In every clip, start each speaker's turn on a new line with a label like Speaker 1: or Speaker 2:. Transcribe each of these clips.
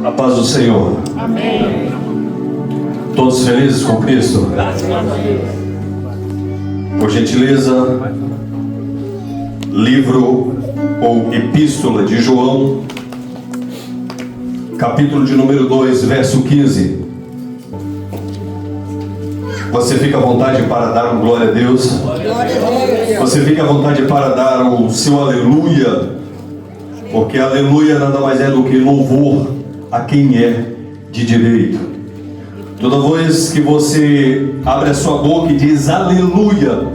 Speaker 1: A paz do Senhor.
Speaker 2: Amém.
Speaker 1: Todos felizes com Cristo? Por gentileza, livro ou epístola de João, capítulo de número 2, verso 15. Você fica à vontade para dar um glória a Deus? Você fica à vontade para dar o seu aleluia, porque aleluia nada mais é do que louvor a quem é de direito. Toda vez que você abre a sua boca e diz aleluia,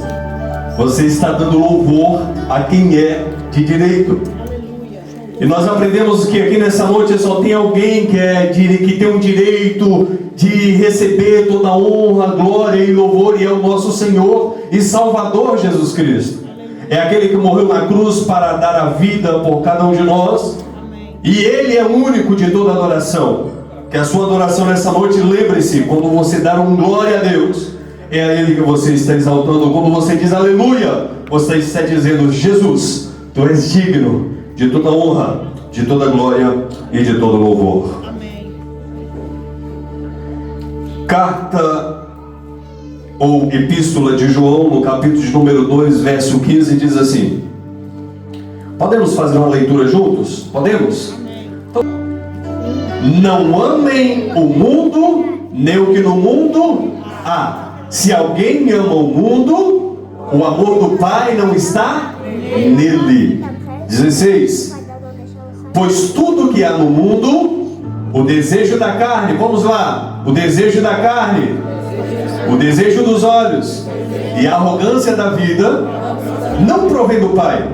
Speaker 1: você está dando louvor a quem é de direito. E nós aprendemos que aqui nessa noite só tem alguém que tem o direito de receber toda a honra, glória e louvor, e é o nosso Senhor e Salvador Jesus Cristo. É aquele que morreu na cruz para dar a vida por cada um de nós, e Ele é o único de toda adoração. Que a sua adoração nessa noite, lembre-se, quando você dar um glória a Deus, é a Ele que você está exaltando. Quando você diz aleluia, você está dizendo: Jesus, Tu és digno de toda honra, de toda glória e de todo louvor.
Speaker 2: Amém.
Speaker 1: Carta ou epístola de João, no capítulo de número 2, verso 15, diz assim. Podemos fazer uma leitura juntos? Podemos? Não amem o mundo, nem o que no mundo há. Se alguém ama o mundo, o amor do Pai não está nele. 16. Pois tudo que há no mundo, o desejo da carne, vamos lá, o desejo da carne, o desejo dos olhos e a arrogância da vida, não provém do Pai,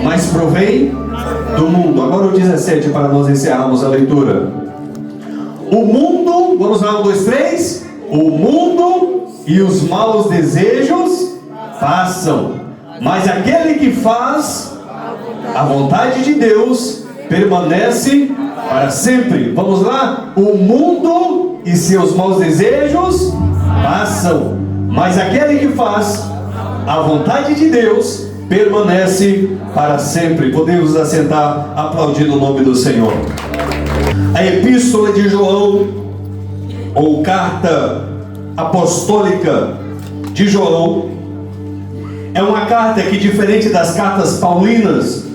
Speaker 1: mas provém do mundo. Agora o 17, para nós encerrarmos a leitura. O mundo, vamos lá, 1, 2, 3. O mundo e os maus desejos passam, mas aquele que faz a vontade de Deus permanece para sempre. Vamos lá? O mundo e seus maus desejos passam, mas aquele que faz a vontade de Deus permanece para sempre. Podemos assentar aplaudindo o nome do Senhor. A epístola de João, ou carta apostólica de João, é uma carta que, diferente das cartas paulinas,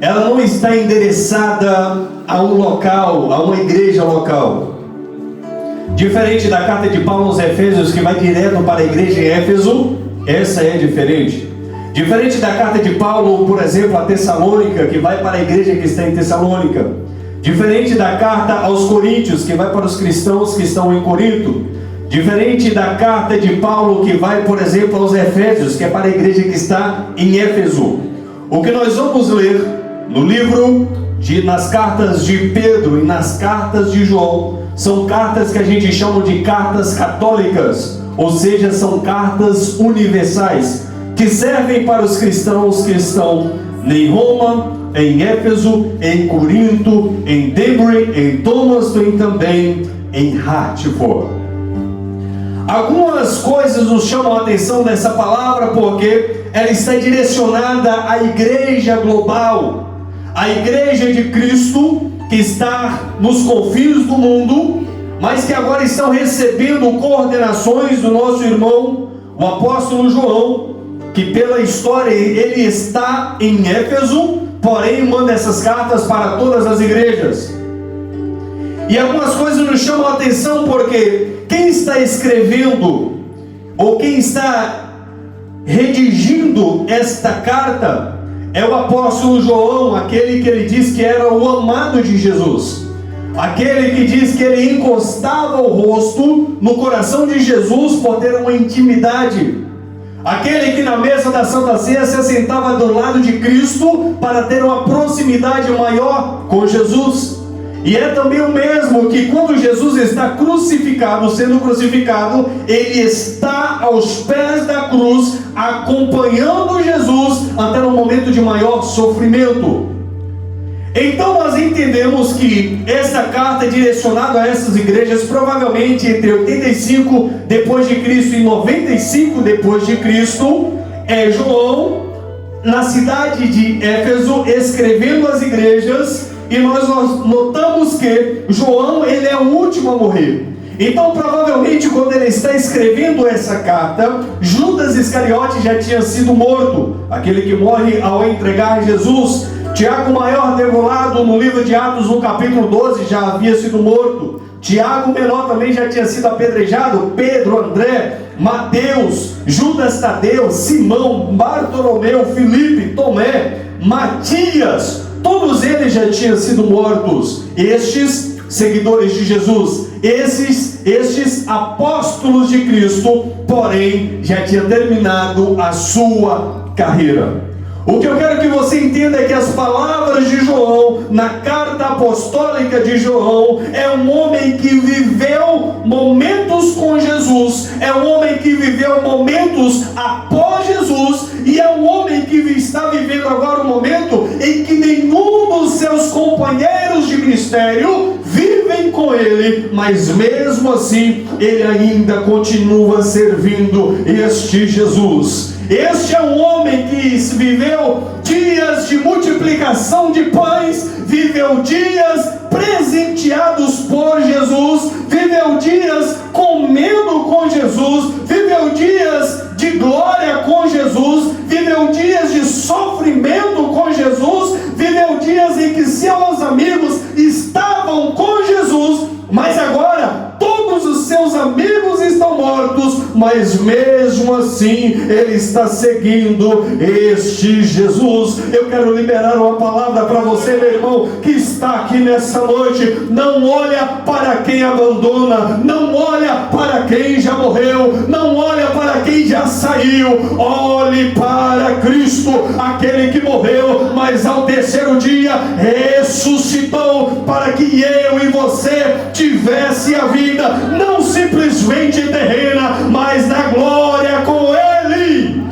Speaker 1: ela não está endereçada a um local, a uma igreja local. Diferente da carta de Paulo aos Efésios, que vai direto para a igreja em Éfeso, essa é diferente. Diferente da carta de Paulo, por exemplo, a Tessalônica, que vai para a igreja que está em Tessalônica. Diferente da carta aos Coríntios, que vai para os cristãos que estão em Corinto. Diferente da carta de Paulo, que vai, por exemplo, aos Efésios, que é para a igreja que está em Éfeso. O que nós vamos ler no livro, nas cartas de Pedro e nas cartas de João, são cartas que a gente chama de cartas católicas, ou seja, são cartas universais, que servem para os cristãos que estão em Roma, em Éfeso, em Corinto, em Debri, em Thomas e também em Hartford. Algumas coisas nos chamam a atenção dessa palavra porque ela está direcionada à igreja global, à igreja de Cristo que está nos confins do mundo, mas que agora estão recebendo coordenações do nosso irmão, o apóstolo João, que pela história ele está em Éfeso, porém manda essas cartas para todas as igrejas. E algumas coisas nos chamam a atenção porque quem está escrevendo ou quem está redigindo esta carta é o apóstolo João, aquele que ele diz que era o amado de Jesus, aquele que diz que ele encostava o rosto no coração de Jesus por ter uma intimidade, aquele que na mesa da Santa Ceia se assentava do lado de Cristo para ter uma proximidade maior com Jesus. E é também o mesmo que quando Jesus está crucificado, sendo crucificado, ele está aos pés da cruz, acompanhando Jesus até no momento de maior sofrimento. Então nós entendemos que essa carta é direcionada a essas igrejas, provavelmente entre 85 depois de Cristo e 95 depois de Cristo, João, na cidade de Éfeso, escrevendo às igrejas e nós notamos que João, ele é o último a morrer. Então, provavelmente, quando ele está escrevendo essa carta, Judas Iscariote já tinha sido morto, aquele que morre ao entregar Jesus. Tiago, maior devorado no livro de Atos, no capítulo 12, já havia sido morto. Tiago menor também já tinha sido apedrejado. Pedro, André, Mateus, Judas Tadeu, Simão, Bartolomeu, Filipe, Tomé, Matias, todos eles já tinham sido mortos. Estes seguidores de Jesus, estes apóstolos de Cristo, porém, já tinha terminado a sua carreira. O que eu quero que você entenda é que as palavras de João, na carta apostólica de João, é um homem que viveu momentos com Jesus, é um homem que viveu momentos após Jesus, e é um homem que está vivendo agora um momento em que nenhum dos seus companheiros de ministério vivem com ele, mas mesmo assim, ele ainda continua servindo este Jesus. Este é um homem que viveu dias de multiplicação de pães, viveu dias presenteados por Jesus, viveu dias comendo com Jesus, viveu dias de glória com Jesus, viveu dias de sofrimento com Jesus, viveu dias em que seus amigos estavam com Jesus, mas agora todos os seus amigos estão mortos, mas mesmo assim ele está seguindo este Jesus. Eu quero liberar uma palavra para você, meu irmão, que está aqui nessa noite. Não olha para quem abandona, não olha para quem já morreu, não olha para quem já saiu, olhe para Cristo, aquele que morreu, mas ao terceiro dia ressuscitou, para que eu e você tivesse a vida, não simplesmente terrena, mas na glória com Ele.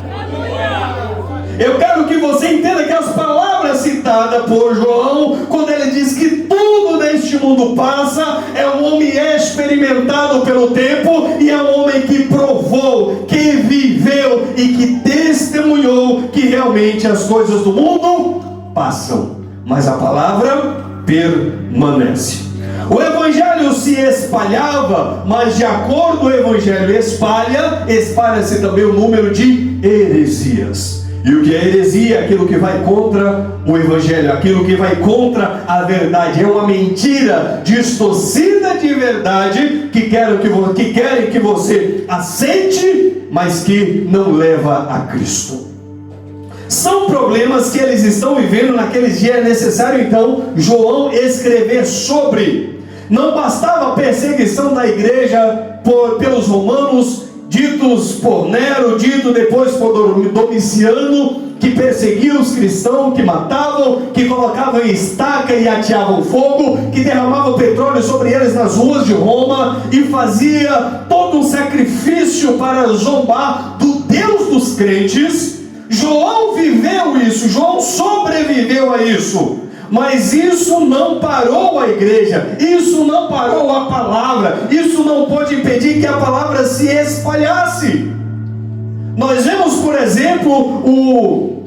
Speaker 1: Eu quero que você entenda que as palavras citadas por João, quando ele diz que tudo neste mundo passa, é um homem experimentado pelo tempo, e é um homem que provou, que viveu e que testemunhou que realmente as coisas do mundo passam, mas a palavra permanece. O evangelho se espalhava, mas de acordo com o evangelho espalha-se também o número de heresias. E o que é heresia? Aquilo que vai contra o evangelho, aquilo que vai contra a verdade. É uma mentira distorcida de verdade que querem que você aceite, mas que não leva a Cristo. São problemas que eles estão vivendo naqueles dias. É necessário então João escrever sobre. Não bastava a perseguição da igreja pelos romanos, ditos por Nero, dito depois por Domiciano, que perseguiam os cristãos, que matavam, que colocavam em estaca e ateavam fogo, que derramavam petróleo sobre eles nas ruas de Roma, e fazia todo um sacrifício para zombar do Deus dos crentes. João viveu isso, João sobreviveu a isso, mas isso não parou a igreja, isso não parou a palavra, isso não pode impedir que a palavra se espalhasse. Nós vemos, por exemplo, o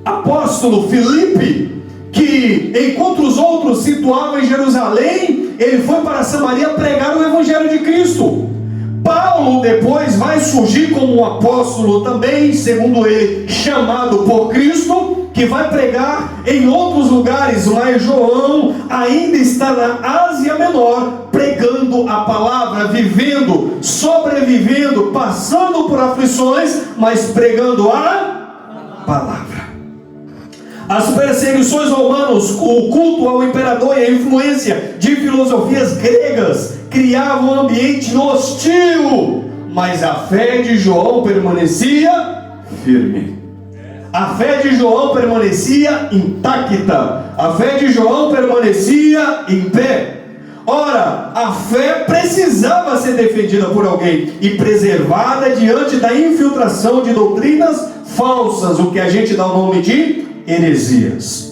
Speaker 1: apóstolo Filipe, que enquanto os outros situavam em Jerusalém, ele foi para Samaria pregar o evangelho de Cristo. Paulo depois vai surgir como um apóstolo também, segundo ele, chamado por Cristo, que vai pregar em outros lugares, mas João ainda está na Ásia Menor, pregando a palavra, vivendo, sobrevivendo, passando por aflições, mas pregando a palavra. As perseguições romanas, o culto ao imperador e a influência de filosofias gregas criavam um ambiente hostil, mas a fé de João permanecia firme. A fé de João permanecia intacta. A fé de João permanecia em pé. Ora, a fé precisava ser defendida por alguém e preservada diante da infiltração de doutrinas falsas, o que a gente dá o nome de heresias.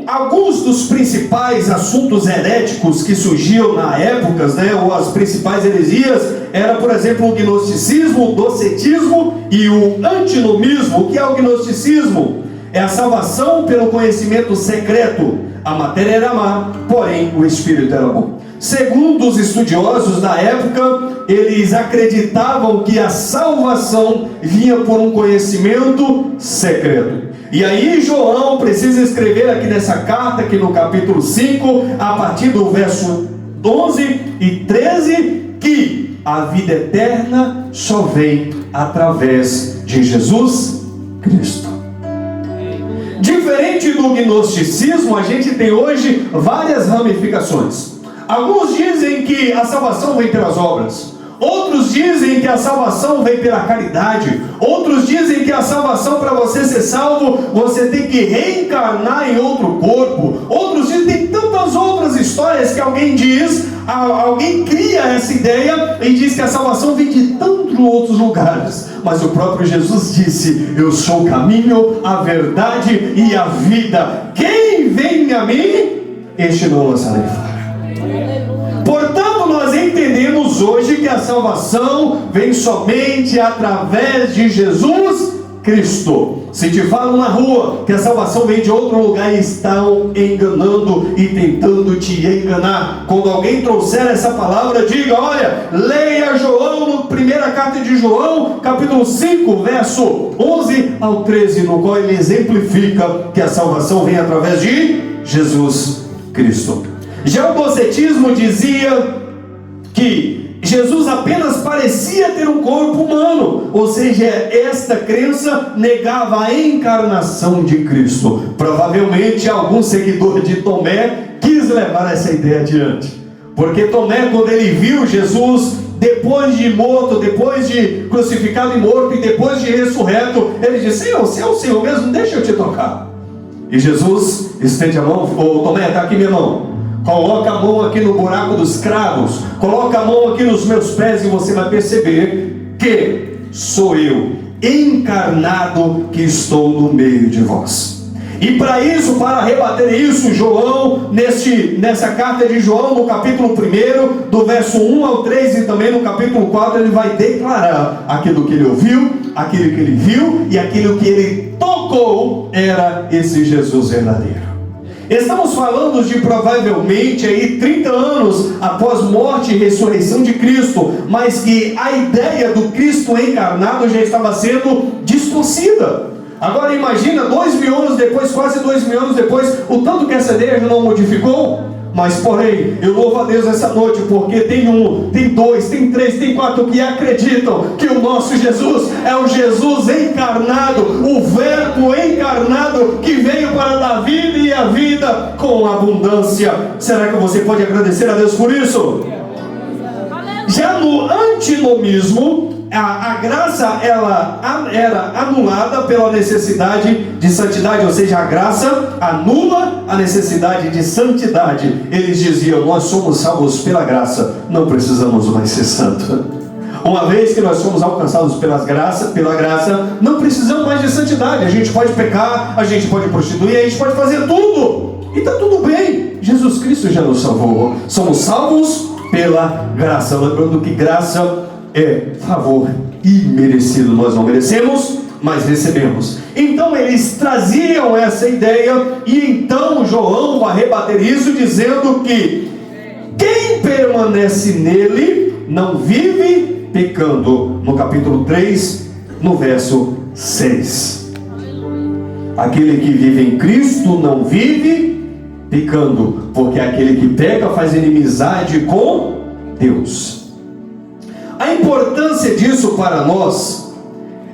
Speaker 1: Alguns dos principais assuntos heréticos que surgiam na época, ou as principais heresias, era, por exemplo, o gnosticismo, o docetismo e o antinomismo. O que é o gnosticismo? é a salvação pelo conhecimento secreto. A matéria era má, porém o espírito era bom. Segundo os estudiosos da época, eles acreditavam que a salvação vinha por um conhecimento secreto. E aí João precisa escrever aqui nessa carta, aqui no capítulo 5, a partir do verso 12 e 13, que a vida eterna só vem através de Jesus Cristo. Diferente do gnosticismo, a gente tem hoje várias ramificações. Alguns dizem que a salvação vem pelas obras. Outros dizem que a salvação vem pela caridade. Outros dizem que a salvação, para você ser salvo, você tem que reencarnar em outro corpo. Outros dizem, tem tantas outras histórias que alguém diz, alguém cria essa ideia e diz que a salvação vem de tantos outros lugares. Mas o próprio Jesus disse: eu sou o caminho, a verdade e a vida. Quem vem a mim, este não lançarei fora. Portanto, nós entendemos hoje que a salvação vem somente através de Jesus Cristo. Se te falam na rua que a salvação vem de outro lugar, estão enganando e tentando te enganar. Quando alguém trouxer essa palavra, diga: olha, leia João, primeira carta de João, capítulo 5, verso 11 ao 13, no qual ele exemplifica que a salvação vem através de Jesus Cristo. Já o docetismo dizia que Jesus apenas parecia ter um corpo humano, ou seja, esta crença negava a encarnação de Cristo. Provavelmente algum seguidor de Tomé quis levar essa ideia adiante, porque Tomé, quando ele viu Jesus depois de morto, depois de crucificado e morto, e depois de ressurreto, ele disse: Senhor, se é o Senhor mesmo, deixa eu te tocar. E Jesus estende a mão: ô Tomé, está aqui minha mão. Coloca a mão aqui no buraco dos cravos, coloca a mão aqui nos meus pés, e você vai perceber que sou eu, encarnado, que estou no meio de vós. E para isso, para rebater isso, João, nessa carta de João, no capítulo 1, do verso 1 ao 3, e também no capítulo 4, ele vai declarar aquilo que ele ouviu, aquilo que ele viu e aquilo que ele tocou, era esse Jesus verdadeiro. Estamos falando de provavelmente aí 30 anos após morte e ressurreição de Cristo, mas que a ideia do Cristo encarnado já estava sendo distorcida. Agora imagina 2000 anos depois, quase 2000 anos depois, o tanto que essa ideia já não modificou. Mas porém, eu louvo a Deus essa noite, porque tem um, tem dois, tem três, tem quatro que acreditam que o nosso Jesus é o Jesus encarnado, o Verbo encarnado, que veio para dar vida e a vida com abundância. Será que você pode agradecer a Deus por isso? Já no antinomismo, a graça ela era anulada pela necessidade de santidade, ou seja, a graça anula a necessidade de santidade. Eles diziam: nós somos salvos pela graça, não precisamos mais ser santos. Uma vez que nós somos alcançados pela graça, não precisamos mais de santidade. A gente pode pecar, a gente pode prostituir, a gente pode fazer tudo, e está tudo bem. Jesus Cristo já nos salvou. Somos salvos pela graça. Lembrando que graça é favor imerecido. Nós não merecemos, mas recebemos. Então eles traziam essa ideia, e então João vai rebater isso dizendo que quem permanece nele não vive pecando. No capítulo 3, no verso 6. Aquele que vive em Cristo não vive pecando, porque aquele que peca faz inimizade com Deus. A importância disso para nós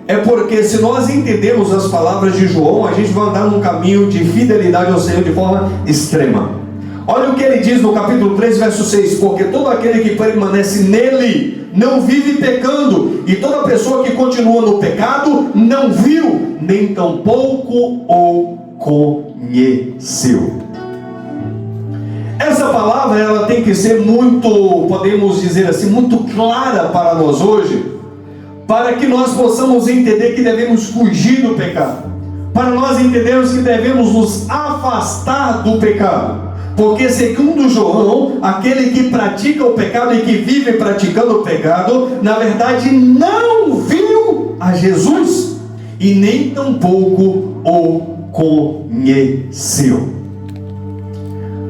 Speaker 1: é porque, se nós entendemos as palavras de João, a gente vai andar num caminho de fidelidade ao Senhor de forma extrema. Olha o que ele diz no capítulo 3, verso 6: porque todo aquele que permanece nele não vive pecando, e toda pessoa que continua no pecado não viu, nem tampouco o conheceu. Essa palavra ela tem que ser muito, podemos dizer assim, muito clara para nós hoje, para que nós possamos entender que devemos fugir do pecado, para nós entendermos que devemos nos afastar do pecado, porque segundo João, aquele que pratica o pecado e que vive praticando o pecado, na verdade não viu a Jesus, e nem tampouco o conheceu.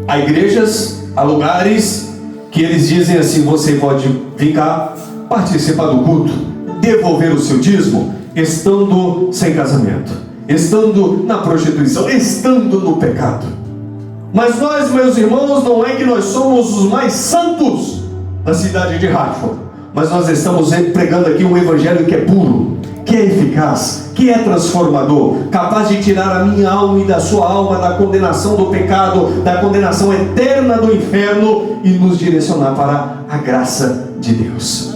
Speaker 1: Há igrejas, há lugares que eles dizem assim: você pode vir cá, participar do culto, devolver o seu dízimo, estando sem casamento, estando na prostituição, estando no pecado. Mas nós, meus irmãos, não é que nós somos os mais santos da cidade de Hartford, mas nós estamos pregando aqui um evangelho que é puro, que é eficaz, que é transformador, capaz de tirar a minha alma e da sua alma da condenação do pecado, da condenação eterna do inferno, e nos direcionar para a graça de Deus.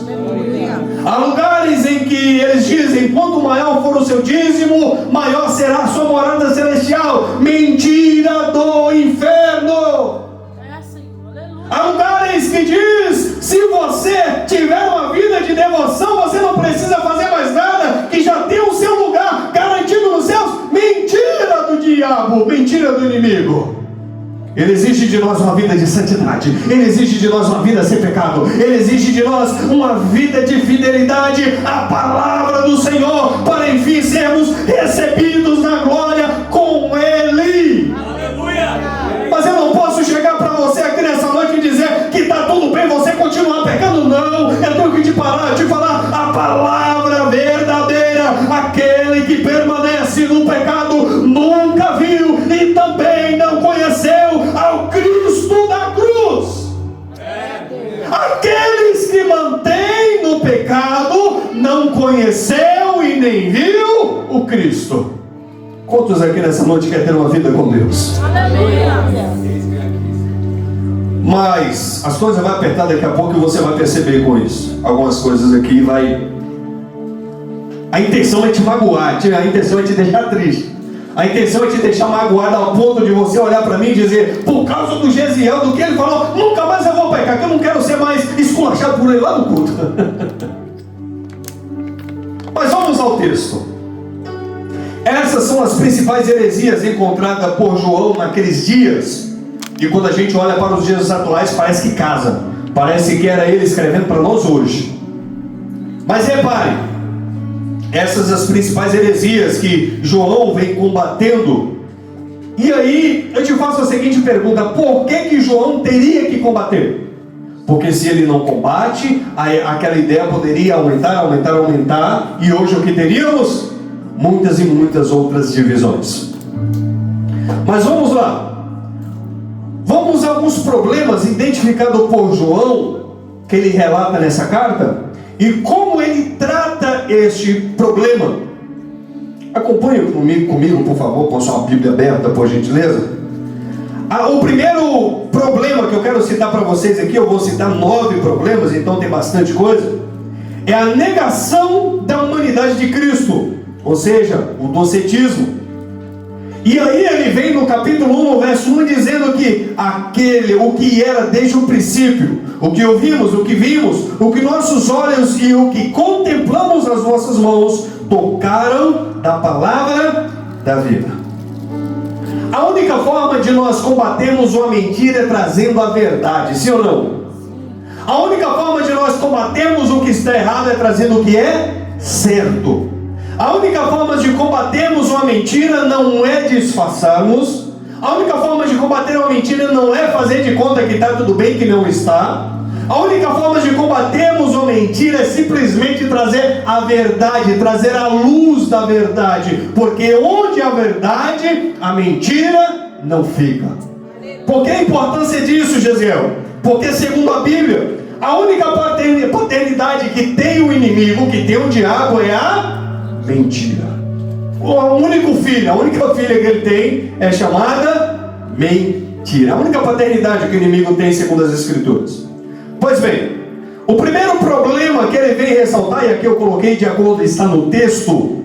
Speaker 1: Há lugares em que eles dizem: quanto maior for o seu dízimo, maior será a sua morada celestial. Mentira do inferno! Há lugares que diz: se você tiver uma vida de devoção, você não precisa fazer mais nada, que já tem o seu lugar garantido nos céus. Mentira do diabo, mentira do inimigo. Ele exige de nós uma vida de santidade, Ele exige de nós uma vida sem pecado, Ele exige de nós uma vida de fidelidade à palavra do Senhor, para enfim sermos recebidos na glória com Ele. Aleluia! Mas eu não posso chegar para você aqui nessa noite e dizer que está tudo bem você continuar pecando. Não, eu tenho que te falar a palavra verdadeira. Aquele que permanece no pecado nunca viu e também não conheceu ao Cristo da cruz. Aqueles que mantêm no pecado não conheceu e nem viu o Cristo. Quantos aqui nessa noite querem ter uma vida com Deus? Mas as coisas vão apertar daqui a pouco e você vai perceber com isso. Algumas coisas aqui a intenção é te magoar, a intenção é te deixar triste. A intenção é te deixar magoado ao ponto de você olhar para mim e dizer: por causa do Gesiel, do que ele falou, nunca mais eu vou pecar, que eu não quero ser mais esculachado por ele lá no culto. Mas vamos ao texto. Essas são as principais heresias encontradas por João naqueles dias. E quando a gente olha para os dias atuais, parece que casa. Parece que era ele escrevendo para nós hoje. Mas repare, essas as principais heresias que João vem combatendo. E aí eu te faço a seguinte pergunta: por que João teria que combater? Porque se ele não combate, aquela ideia poderia aumentar, e hoje o que teríamos? Muitas e muitas outras divisões. Mas vamos lá. Vamos a alguns problemas identificados por João, que ele relata nessa carta, e como ele trata este problema. Acompanhe comigo, por favor, com a sua Bíblia aberta, por gentileza. O primeiro problema que eu quero citar para vocês aqui, eu vou citar 9 problemas, então tem bastante coisa, é a negação da humanidade de Cristo, ou seja, o docetismo. E aí ele vem no capítulo 1, no verso 1, dizendo que o que era desde o princípio, o que ouvimos, o que vimos, o que nossos olhos e o que contemplamos nas nossas mãos, tocaram da palavra da vida. A única forma de nós combatermos uma mentira é trazendo a verdade, sim ou não? A única forma de nós combatermos o que está errado é trazendo o que é certo. A única forma de combatermos uma mentira não é disfarçarmos. A única forma de combater uma mentira não é fazer de conta que está tudo bem, que não está. A única forma de combatermos uma mentira é simplesmente trazer a verdade, trazer a luz da verdade. Porque onde há verdade, a mentira não fica. Por que a importância disso, Gesiel? Porque segundo a Bíblia, a única paternidade que tem o inimigo, que tem o diabo, é a mentira. O único filho, a única filha que ele tem é chamada mentira. A única paternidade que o inimigo tem segundo as Escrituras. Pois bem, o primeiro problema que ele vem ressaltar, e aqui eu coloquei de acordo, está no texto,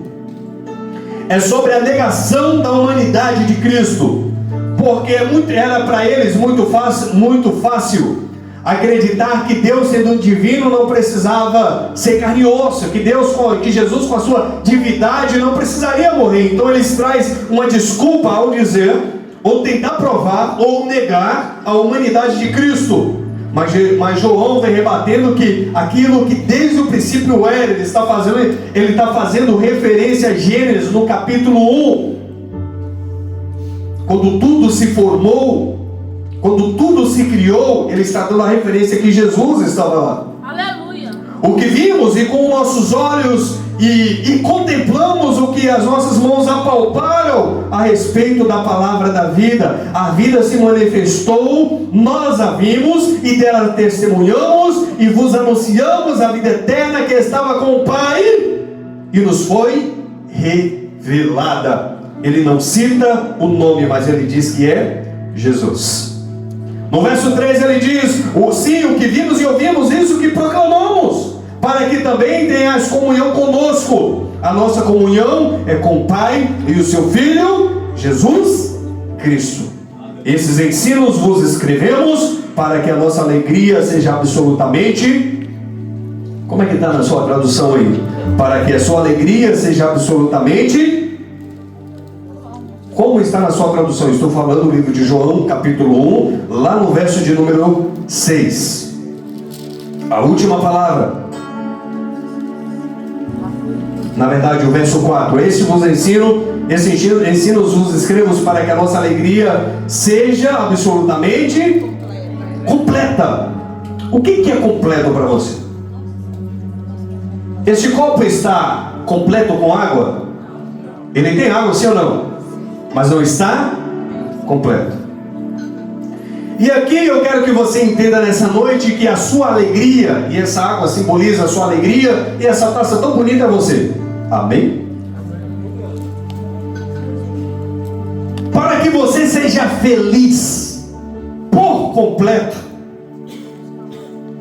Speaker 1: é sobre a negação da humanidade de Cristo. Porque era para eles muito fácil acreditar que Deus, sendo divino, não precisava ser carne e osso, que Jesus, com a sua divindade, não precisaria morrer. Então eles trazem uma desculpa ao dizer, ou tentar provar, ou negar a humanidade de Cristo. Mas João vem rebatendo que aquilo que desde o princípio era, ele está fazendo referência a Gênesis no capítulo 1. quando tudo se formou, quando tudo se criou, ele está dando a referência que Jesus estava lá.
Speaker 2: Aleluia.
Speaker 1: O que vimos e com nossos olhos e contemplamos o que as nossas mãos apalparam a respeito da palavra da vida. A vida se manifestou, nós a vimos e dela testemunhamos e vos anunciamos a vida eterna que estava com o Pai e nos foi revelada. Ele não cita o nome, mas ele diz que é Jesus. No verso 3 ele diz: sim, o que vimos e ouvimos, isso que proclamamos, para que também tenhas comunhão conosco. A nossa comunhão é com o Pai e o seu Filho, Jesus Cristo. Esses ensinos vos escrevemos para que a nossa alegria seja absolutamente... Como é que está na sua tradução aí? Para que a sua alegria seja absolutamente... Como está na sua tradução? Estou falando do livro de João, capítulo 1, lá no verso de número 6. A última palavra. Na verdade, o verso 4. Esse ensino vos escrevo para que a nossa alegria seja absolutamente completa. O que é completo para você? Este copo está completo com água? Ele tem água, sim ou não? Mas não está completo. E aqui eu quero que você entenda nessa noite que a sua alegria, e essa água simboliza a sua alegria, e essa taça tão bonita é você. Amém? Para que você seja feliz por completo.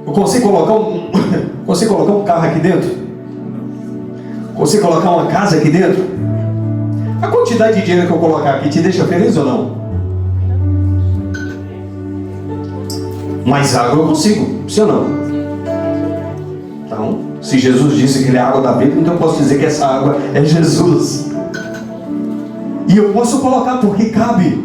Speaker 1: Eu consigo colocar um carro aqui dentro? Consigo colocar uma casa aqui dentro? A quantidade de dinheiro que eu colocar aqui te deixa feliz ou não? Mas água eu consigo, sim ou não? Então, se Jesus disse que ele é a água da vida, então eu posso dizer que essa água é Jesus. E eu posso colocar porque cabe.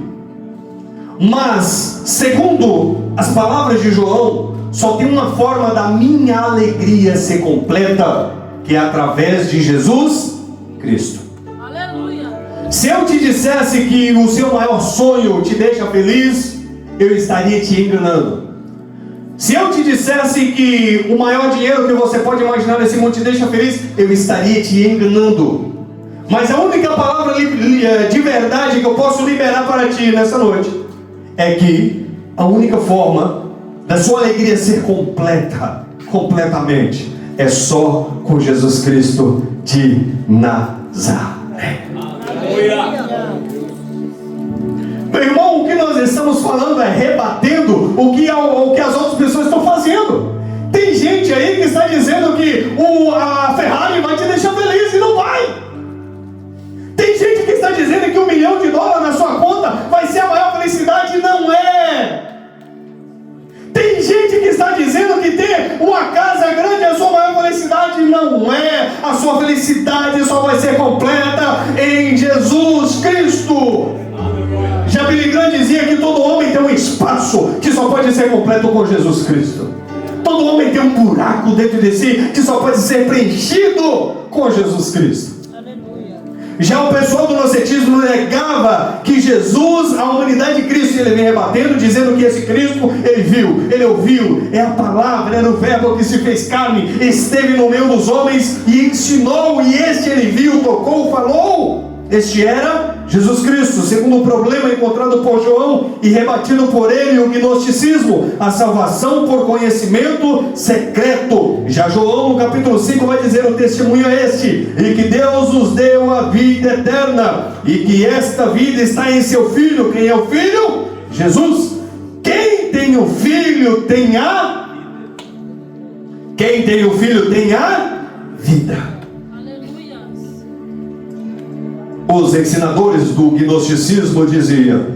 Speaker 1: Mas, segundo as palavras de João, só tem uma forma da minha alegria ser completa, que é através de Jesus Cristo. Se eu te dissesse que o seu maior sonho te deixa feliz, eu estaria te enganando. Se eu te dissesse que o maior dinheiro que você pode imaginar nesse mundo te deixa feliz, eu estaria te enganando. Mas a única palavra de verdade que eu posso liberar para ti nessa noite é que a única forma da sua alegria ser completamente, é só com Jesus Cristo de Nazaré. Meu irmão, o que nós estamos falando é rebatendo o que as outras pessoas estão fazendo. Tem gente aí que está dizendo que a Ferrari vai te deixar feliz e não vai. Tem gente que está dizendo que $1 milhão na sua conta vai ser a maior felicidade e não é. Tem gente que está dizendo que ter uma casa grande é a sua maior felicidade. Não é. A sua felicidade só vai ser completa em Jesus Cristo. Já Billy Graham dizia que todo homem tem um espaço que só pode ser completo com Jesus Cristo. Todo homem tem um buraco dentro de si que só pode ser preenchido com Jesus Cristo. Já o pessoal do nocetismo negava que Jesus, a humanidade de Cristo, ele vem rebatendo, dizendo que esse Cristo, ele viu, ele ouviu, é a palavra, era o verbo que se fez carne, esteve no meio dos homens e ensinou, e este ele viu, tocou, falou. Este era Jesus Cristo. Segundo o problema encontrado por João e rebatido por ele, o gnosticismo, a salvação por conhecimento secreto. Já João no capítulo 5 vai dizer: o testemunho é este, e que Deus nos deu a vida eterna, e que esta vida está em seu Filho. Quem é o Filho? Jesus. Quem tem o Filho tem a... Quem tem o Filho tem a vida. Os ensinadores do gnosticismo diziam: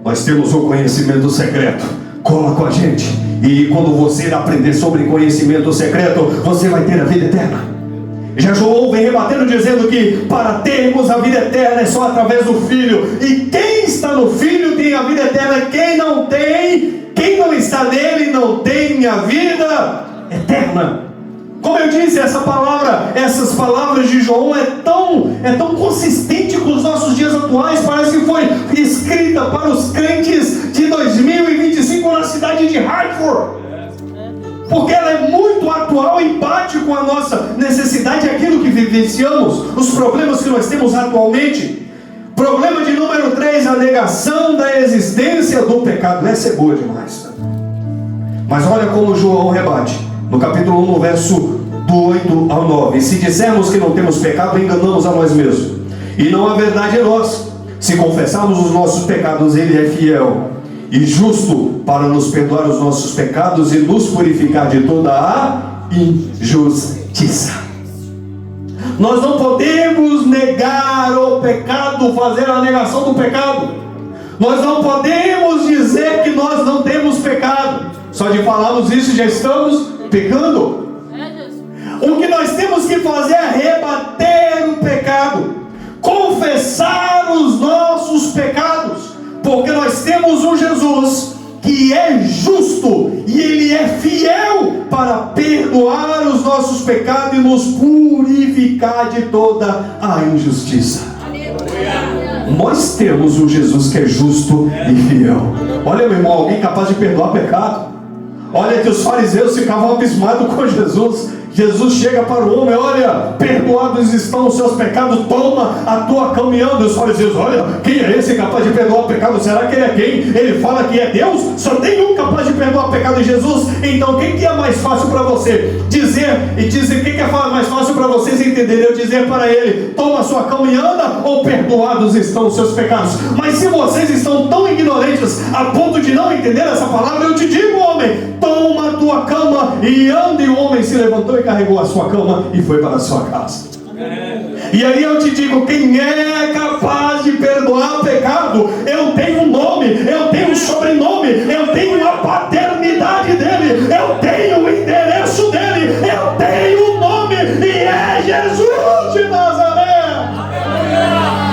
Speaker 1: nós temos o conhecimento secreto, cola com a gente, e quando você aprender sobre conhecimento secreto, você vai ter a vida eterna. Já João vem rebatendo, dizendo que para termos a vida eterna é só através do Filho, e quem está no Filho tem a vida eterna. Quem não tem, quem não está nele não tem a vida eterna. Como eu disse, essas palavras de João é tão consistente com os nossos dias atuais. Parece que foi escrita para os crentes de 2025 na cidade de Hartford, porque ela é muito atual e bate com a nossa necessidade, aquilo que vivenciamos, os problemas que nós temos atualmente. Problema de número 3, a negação da existência do pecado. Essa é boa demais. Mas olha como João rebate. No capítulo 1, no verso do 8 ao 9. E se dissermos que não temos pecado, enganamos a nós mesmos, e não a verdade é nós. Se confessarmos os nossos pecados, Ele é fiel e justo para nos perdoar os nossos pecados e nos purificar de toda a injustiça. Nós não podemos negar o pecado, fazer a negação do pecado. Nós não podemos dizer que nós não temos pecado. Só de falarmos isso já estamos pecando. O que nós temos que fazer é rebater o pecado, confessar os nossos pecados, porque nós temos um Jesus que é justo e Ele é fiel para perdoar os nossos pecados e nos purificar de toda a injustiça. Nós temos um Jesus que é justo e fiel. Olha, meu irmão, alguém capaz de perdoar pecado. Olha que os fariseus ficavam abismados com Jesus. Jesus chega para o homem: olha, perdoados estão os seus pecados, toma a tua cama e anda. E os fariseus: olha, quem é esse capaz de perdoar o pecado? Será que ele é quem? Ele fala que é Deus? Só tem um capaz de perdoar o pecado, em Jesus. Então quem que é mais fácil para você dizer? E dizer, quem que é mais fácil para vocês entenderem? Eu dizer para ele: toma a sua cama e anda, ou perdoados estão os seus pecados? Mas se vocês estão tão ignorantes a ponto de não entender essa palavra, eu te digo, homem, toma a tua cama e anda. E o homem se levantou e carregou a sua cama e foi para a sua casa. E aí eu te digo, quem é capaz de perdoar pecado? Eu tenho um nome, eu tenho um sobrenome, eu tenho a paternidade dele, eu tenho o endereço dele, eu tenho o nome, e é Jesus de Nazaré.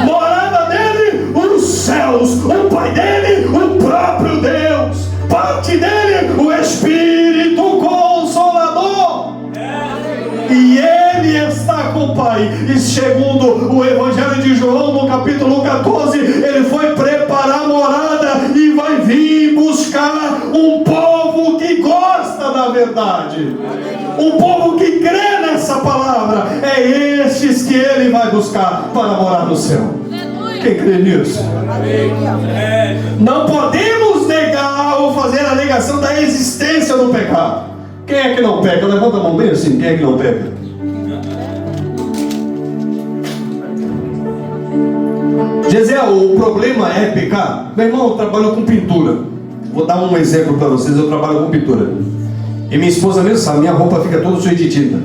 Speaker 1: Morada dele, os céus, o Pai dele, o próprio Deus, parte dele, o Espírito Consolador. E Ele está com o Pai. E segundo o Evangelho de João, no capítulo 14, Ele foi preparar a morada e vai vir buscar um povo que gosta da verdade, um povo que crê nessa palavra. É estes que Ele vai buscar para morar no céu. Quem crê nisso? Não podemos negar ou fazer a negação da existência do pecado. Quem é que não peca? Levanta a mão bem assim. Quem é que não peca? Gisele, o problema é pecar? Meu irmão, eu trabalho com pintura. Vou dar um exemplo para vocês. Eu trabalho com pintura. E minha esposa mesmo sabe, minha roupa fica toda suja de tinta.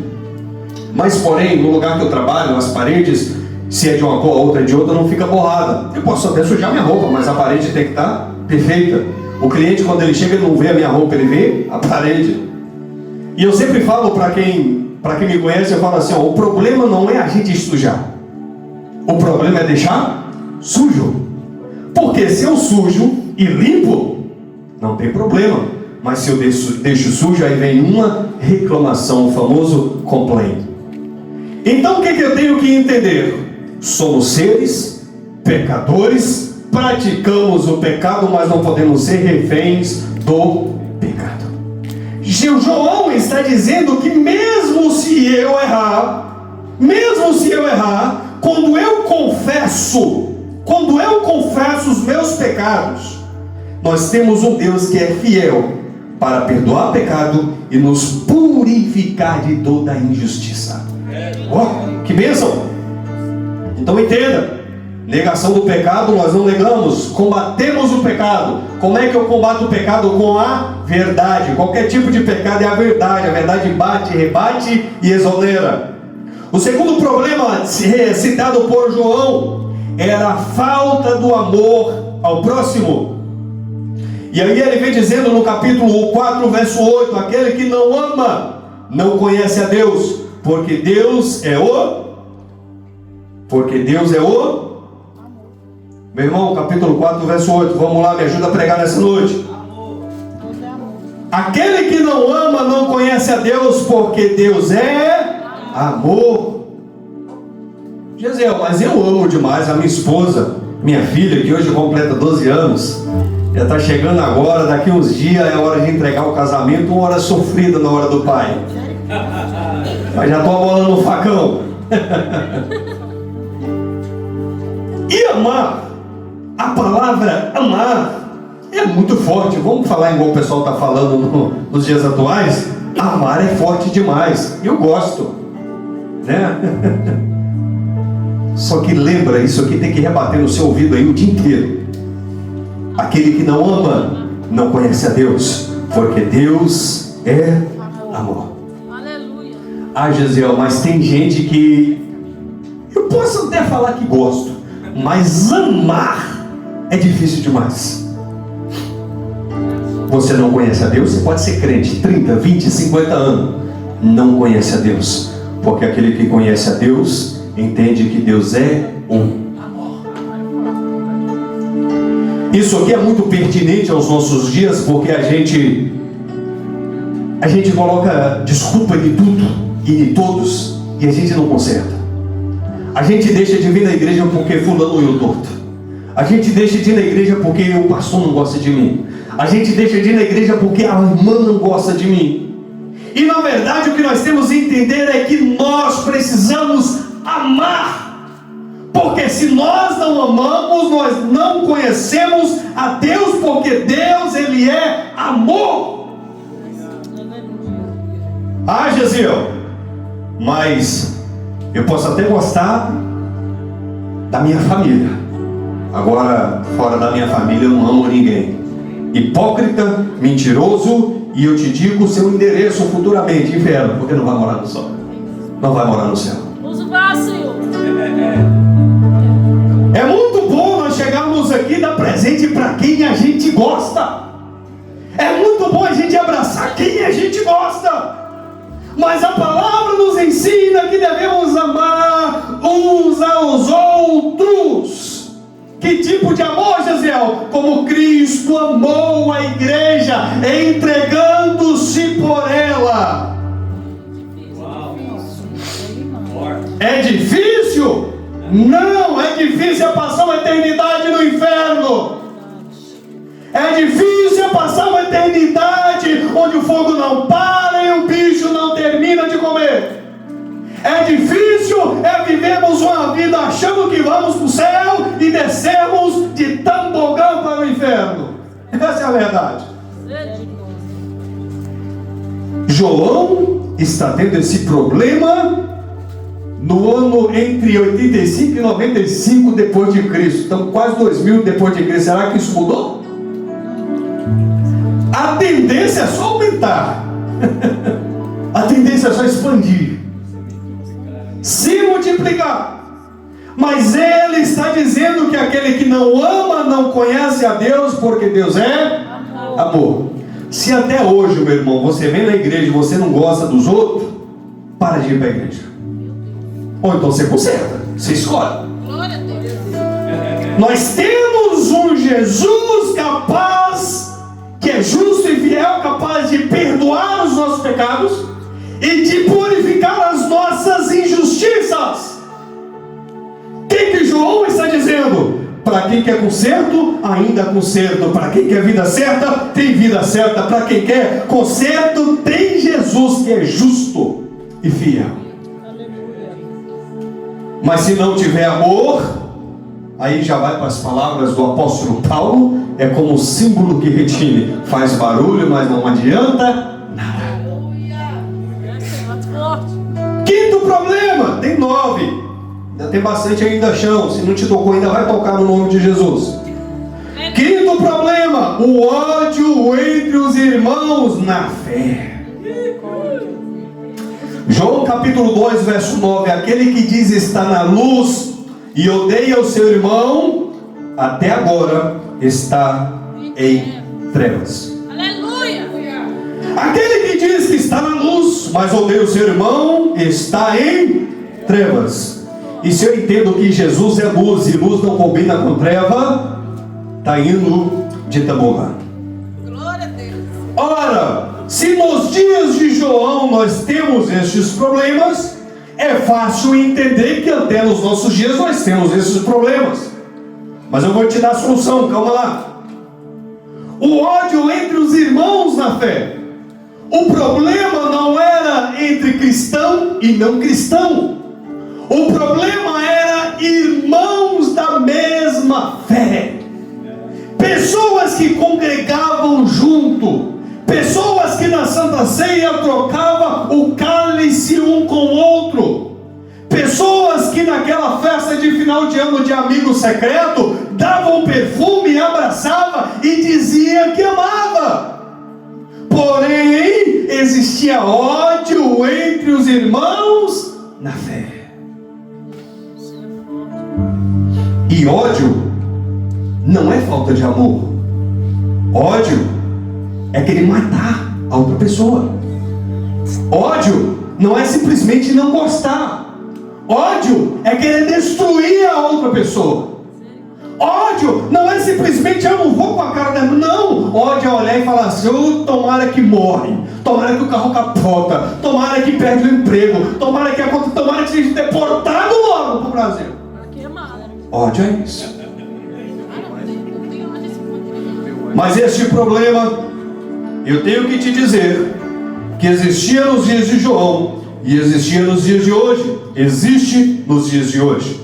Speaker 1: Mas porém, no lugar que eu trabalho, as paredes, se é de uma cor, a outra é de outra, não fica borrada. Eu posso até sujar minha roupa, mas a parede tem que estar perfeita. O cliente, quando ele chega, ele não vê a minha roupa, ele vê a parede. E eu sempre falo para quem me conhece, eu falo assim, ó, o problema não é a gente sujar. O problema é deixar sujo. Porque se eu sujo e limpo, não tem problema. Mas se eu deixo sujo, aí vem uma reclamação, o famoso complaint. Então o que eu tenho que entender? Somos seres pecadores, praticamos o pecado, mas não podemos ser reféns do pecado. João está dizendo que mesmo se eu errar, quando eu confesso os meus pecados, nós temos um Deus que é fiel para perdoar pecado e nos purificar de toda a injustiça. Oh, que bênção! Então entenda, negação do pecado nós não negamos, combatemos o pecado. Como é que eu combato o pecado? Com a verdade. Qualquer tipo de pecado é a verdade bate, rebate e exonera. O segundo problema citado por João era a falta do amor ao próximo. E aí ele vem dizendo no capítulo 4, verso 8, aquele que não ama, não conhece a Deus, porque Deus é o... Meu irmão, capítulo 4, verso 8, vamos lá, me ajuda a pregar nessa noite. Aquele que não ama não conhece a Deus, porque Deus é amor. Gisele, mas eu amo demais a minha esposa, minha filha, que hoje completa 12 anos. Já está chegando agora, daqui uns dias é hora de entregar o casamento, uma hora sofrida na hora do pai. Mas já estou abolando o facão. E amar, a palavra amar é muito forte. Vamos falar igual o pessoal está falando nos dias atuais? Amar é forte demais. Eu gosto, né? Só que lembra, isso aqui tem que rebater no seu ouvido aí o dia inteiro. Aquele que não ama não conhece a Deus, porque Deus é amor.
Speaker 2: Aleluia.
Speaker 1: Ah, Gisele, mas tem gente que eu posso até falar que gosto, mas amar é difícil demais. Você não conhece a Deus? Você pode ser crente 30, 20, 50 anos, não conhece a Deus, porque aquele que conhece a Deus entende que Deus é um. Isso aqui é muito pertinente aos nossos dias, porque a gente coloca desculpa de tudo e de todos, e a gente não conserta. A gente deixa de vir na igreja porque fulano eu torto. A gente deixa de ir na igreja porque o pastor não gosta de mim. A gente deixa de ir na igreja porque a irmã não gosta de mim. E na verdade o que nós temos que entender é que nós precisamos amar. Porque se nós não amamos, nós não conhecemos a Deus, porque Deus, Ele é amor. Ah, Gisele, mas eu posso até gostar da minha família. Agora, fora da minha família, eu não amo ninguém. Hipócrita, mentiroso, e eu te digo o seu endereço futuramente, inferno, porque não vai morar no céu. Não vai morar no céu.
Speaker 2: Usa o braço, Senhor.
Speaker 1: É muito bom nós chegarmos aqui e dar presente para quem a gente gosta. É muito bom a gente abraçar quem a gente gosta. Mas a palavra nos ensina que devemos amar uns aos outros. Que tipo de amor, Gisele? Como Cristo amou a igreja, entregando-se por ela. É difícil? Não, é difícil passar uma eternidade no inferno. É difícil passar uma eternidade onde o fogo não para e o bicho não termina de comer. É difícil vivermos uma vida achando que vamos para o céu e descemos de tobogã para o inferno. Essa é a verdade. João está tendo esse problema no ano entre 85 e 95 depois de Cristo. Estamos quase 2000 depois de Cristo. Será que isso mudou? A tendência é só aumentar. A tendência é só expandir, se multiplicar. Mas ele está dizendo que aquele que não ama não conhece a Deus, porque Deus é amor. Se até hoje, meu irmão, você vem na igreja e você não gosta dos outros, para de ir para a igreja. Ou então você conserta, você escolhe.
Speaker 2: Glória a Deus.
Speaker 1: Nós temos um Jesus capaz, que é justo e fiel, capaz de perdoar os nossos pecados e de purificar as nossas injustiças. O que João está dizendo? Para quem quer conserto, ainda conserto. Para quem quer vida certa, tem vida certa. Para quem quer conserto, tem Jesus, que é justo e fiel. Mas se não tiver amor, aí já vai para as palavras do apóstolo Paulo, é como um símbolo que retine, faz barulho, mas não adianta nada. Quinto problema, tem 9, ainda tem bastante ainda chão, se não te tocou ainda vai tocar no nome de Jesus. Quinto problema, o ódio entre os irmãos na fé. João capítulo 2, verso 9, aquele que diz estar na luz e odeia o seu irmão, até agora está em trevas.
Speaker 2: Aleluia.
Speaker 1: Aquele que diz que está na luz, mas odeia o seu irmão, está em trevas. E se eu entendo que Jesus é luz e luz não combina com treva, está indo de tobogã.
Speaker 2: Glória a Deus.
Speaker 1: Ora, se nos dias de João nós temos estes problemas, é fácil entender que até nos nossos dias nós temos esses problemas. Mas eu vou te dar a solução, calma lá. O ódio entre os irmãos na fé. O problema não era entre cristão e não cristão. O problema era irmãos da mesma fé. Pessoas que congregavam junto. Pessoas que na Santa Ceia trocavam o cálice um com o outro. Pessoas que naquela festa de final de ano de amigo secreto davam perfume, abraçava e dizia que amava. Porém, existia ódio entre os irmãos na fé. E ódio não é falta de amor. Ódio é querer matar a outra pessoa. Ódio não é simplesmente não gostar. Ódio é querer destruir a outra pessoa. Ódio não é simplesmente eu não vou com a cara dela. Não, ódio é olhar e falar assim: oh, tomara que morre, tomara que o carro capota, tomara que perde o emprego, tomara que seja deportado logo para o Brasil. Ódio é isso. Mas este problema, eu tenho que te dizer que existia nos dias de João e existia nos dias de hoje. Existe nos dias de hoje.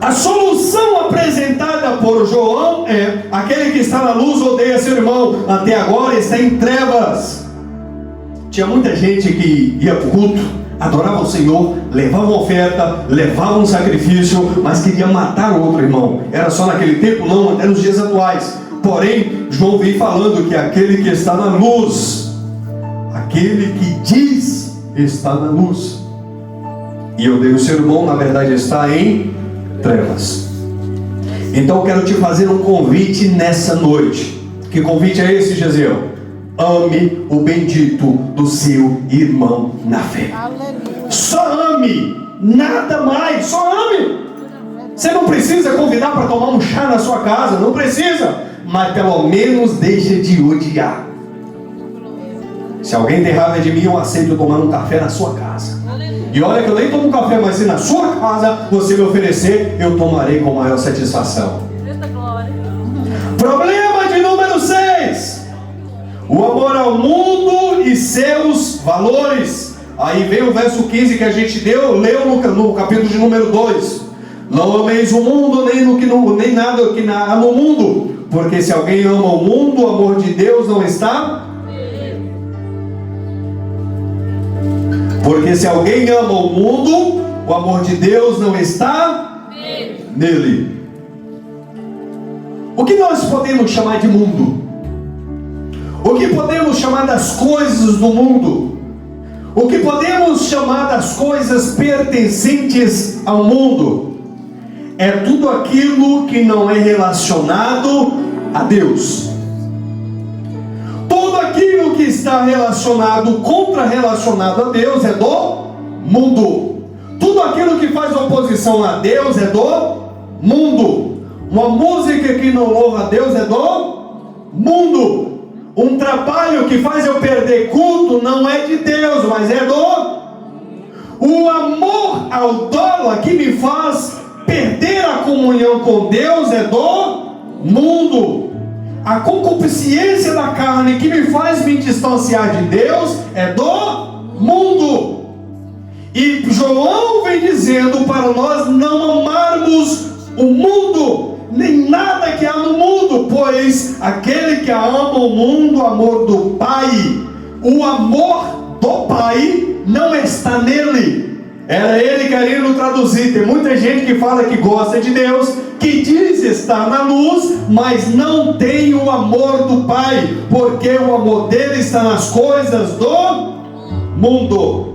Speaker 1: A solução apresentada por João é: aquele que está na luz odeia seu irmão, até agora está em trevas. Tinha muita gente que ia para o culto, adorava o Senhor, levava uma oferta, levava um sacrifício, mas queria matar o outro irmão. Era só naquele tempo? Não, até nos dias atuais. Porém, João vem falando que aquele que está na luz, aquele que diz está na luz, e odeia o seu irmão, na verdade está em trevas. Então eu quero te fazer um convite nessa noite. Que convite é esse, Gesiel? Ame o bendito do seu irmão na fé. Só ame, nada mais, só ame. Você não precisa convidar para tomar um chá na sua casa, não precisa, mas pelo menos deixa de odiar. Se alguém tem raiva de mim, eu aceito tomar um café na sua casa. E olha que eu nem tomo café, mas se na sua casa você me oferecer, eu tomarei com maior satisfação. Problema de número 6. O amor ao mundo e seus valores. Aí vem o verso 15 que a gente leu no capítulo de número 2. Não ameis o mundo, nem nada que há no mundo. Porque se alguém ama o mundo, o amor de Deus não está. Porque se alguém ama o mundo, o amor de Deus não está nele. O que nós podemos chamar de mundo? O que podemos chamar das coisas do mundo? O que podemos chamar das coisas pertencentes ao mundo? É tudo aquilo que não é relacionado a Deus. Tudo aquilo que está contra-relacionado a Deus é do mundo. Tudo aquilo que faz oposição a Deus é do mundo. Uma música que não louva a Deus é do mundo. Um trabalho que faz eu perder culto não é de Deus, mas é do... O amor ao dólar que me faz perder a comunhão com Deus é do mundo. A concupiscência da carne que me faz me distanciar de Deus é do mundo. E João vem dizendo para nós não amarmos o mundo, nem nada que há no mundo, pois aquele que ama o mundo, o amor do Pai, o amor do Pai não está nele. Era ele querendo traduzir. Tem muita gente que fala que gosta de Deus, que diz estar na luz, mas não tem o amor do Pai, porque o amor dele está nas coisas do mundo.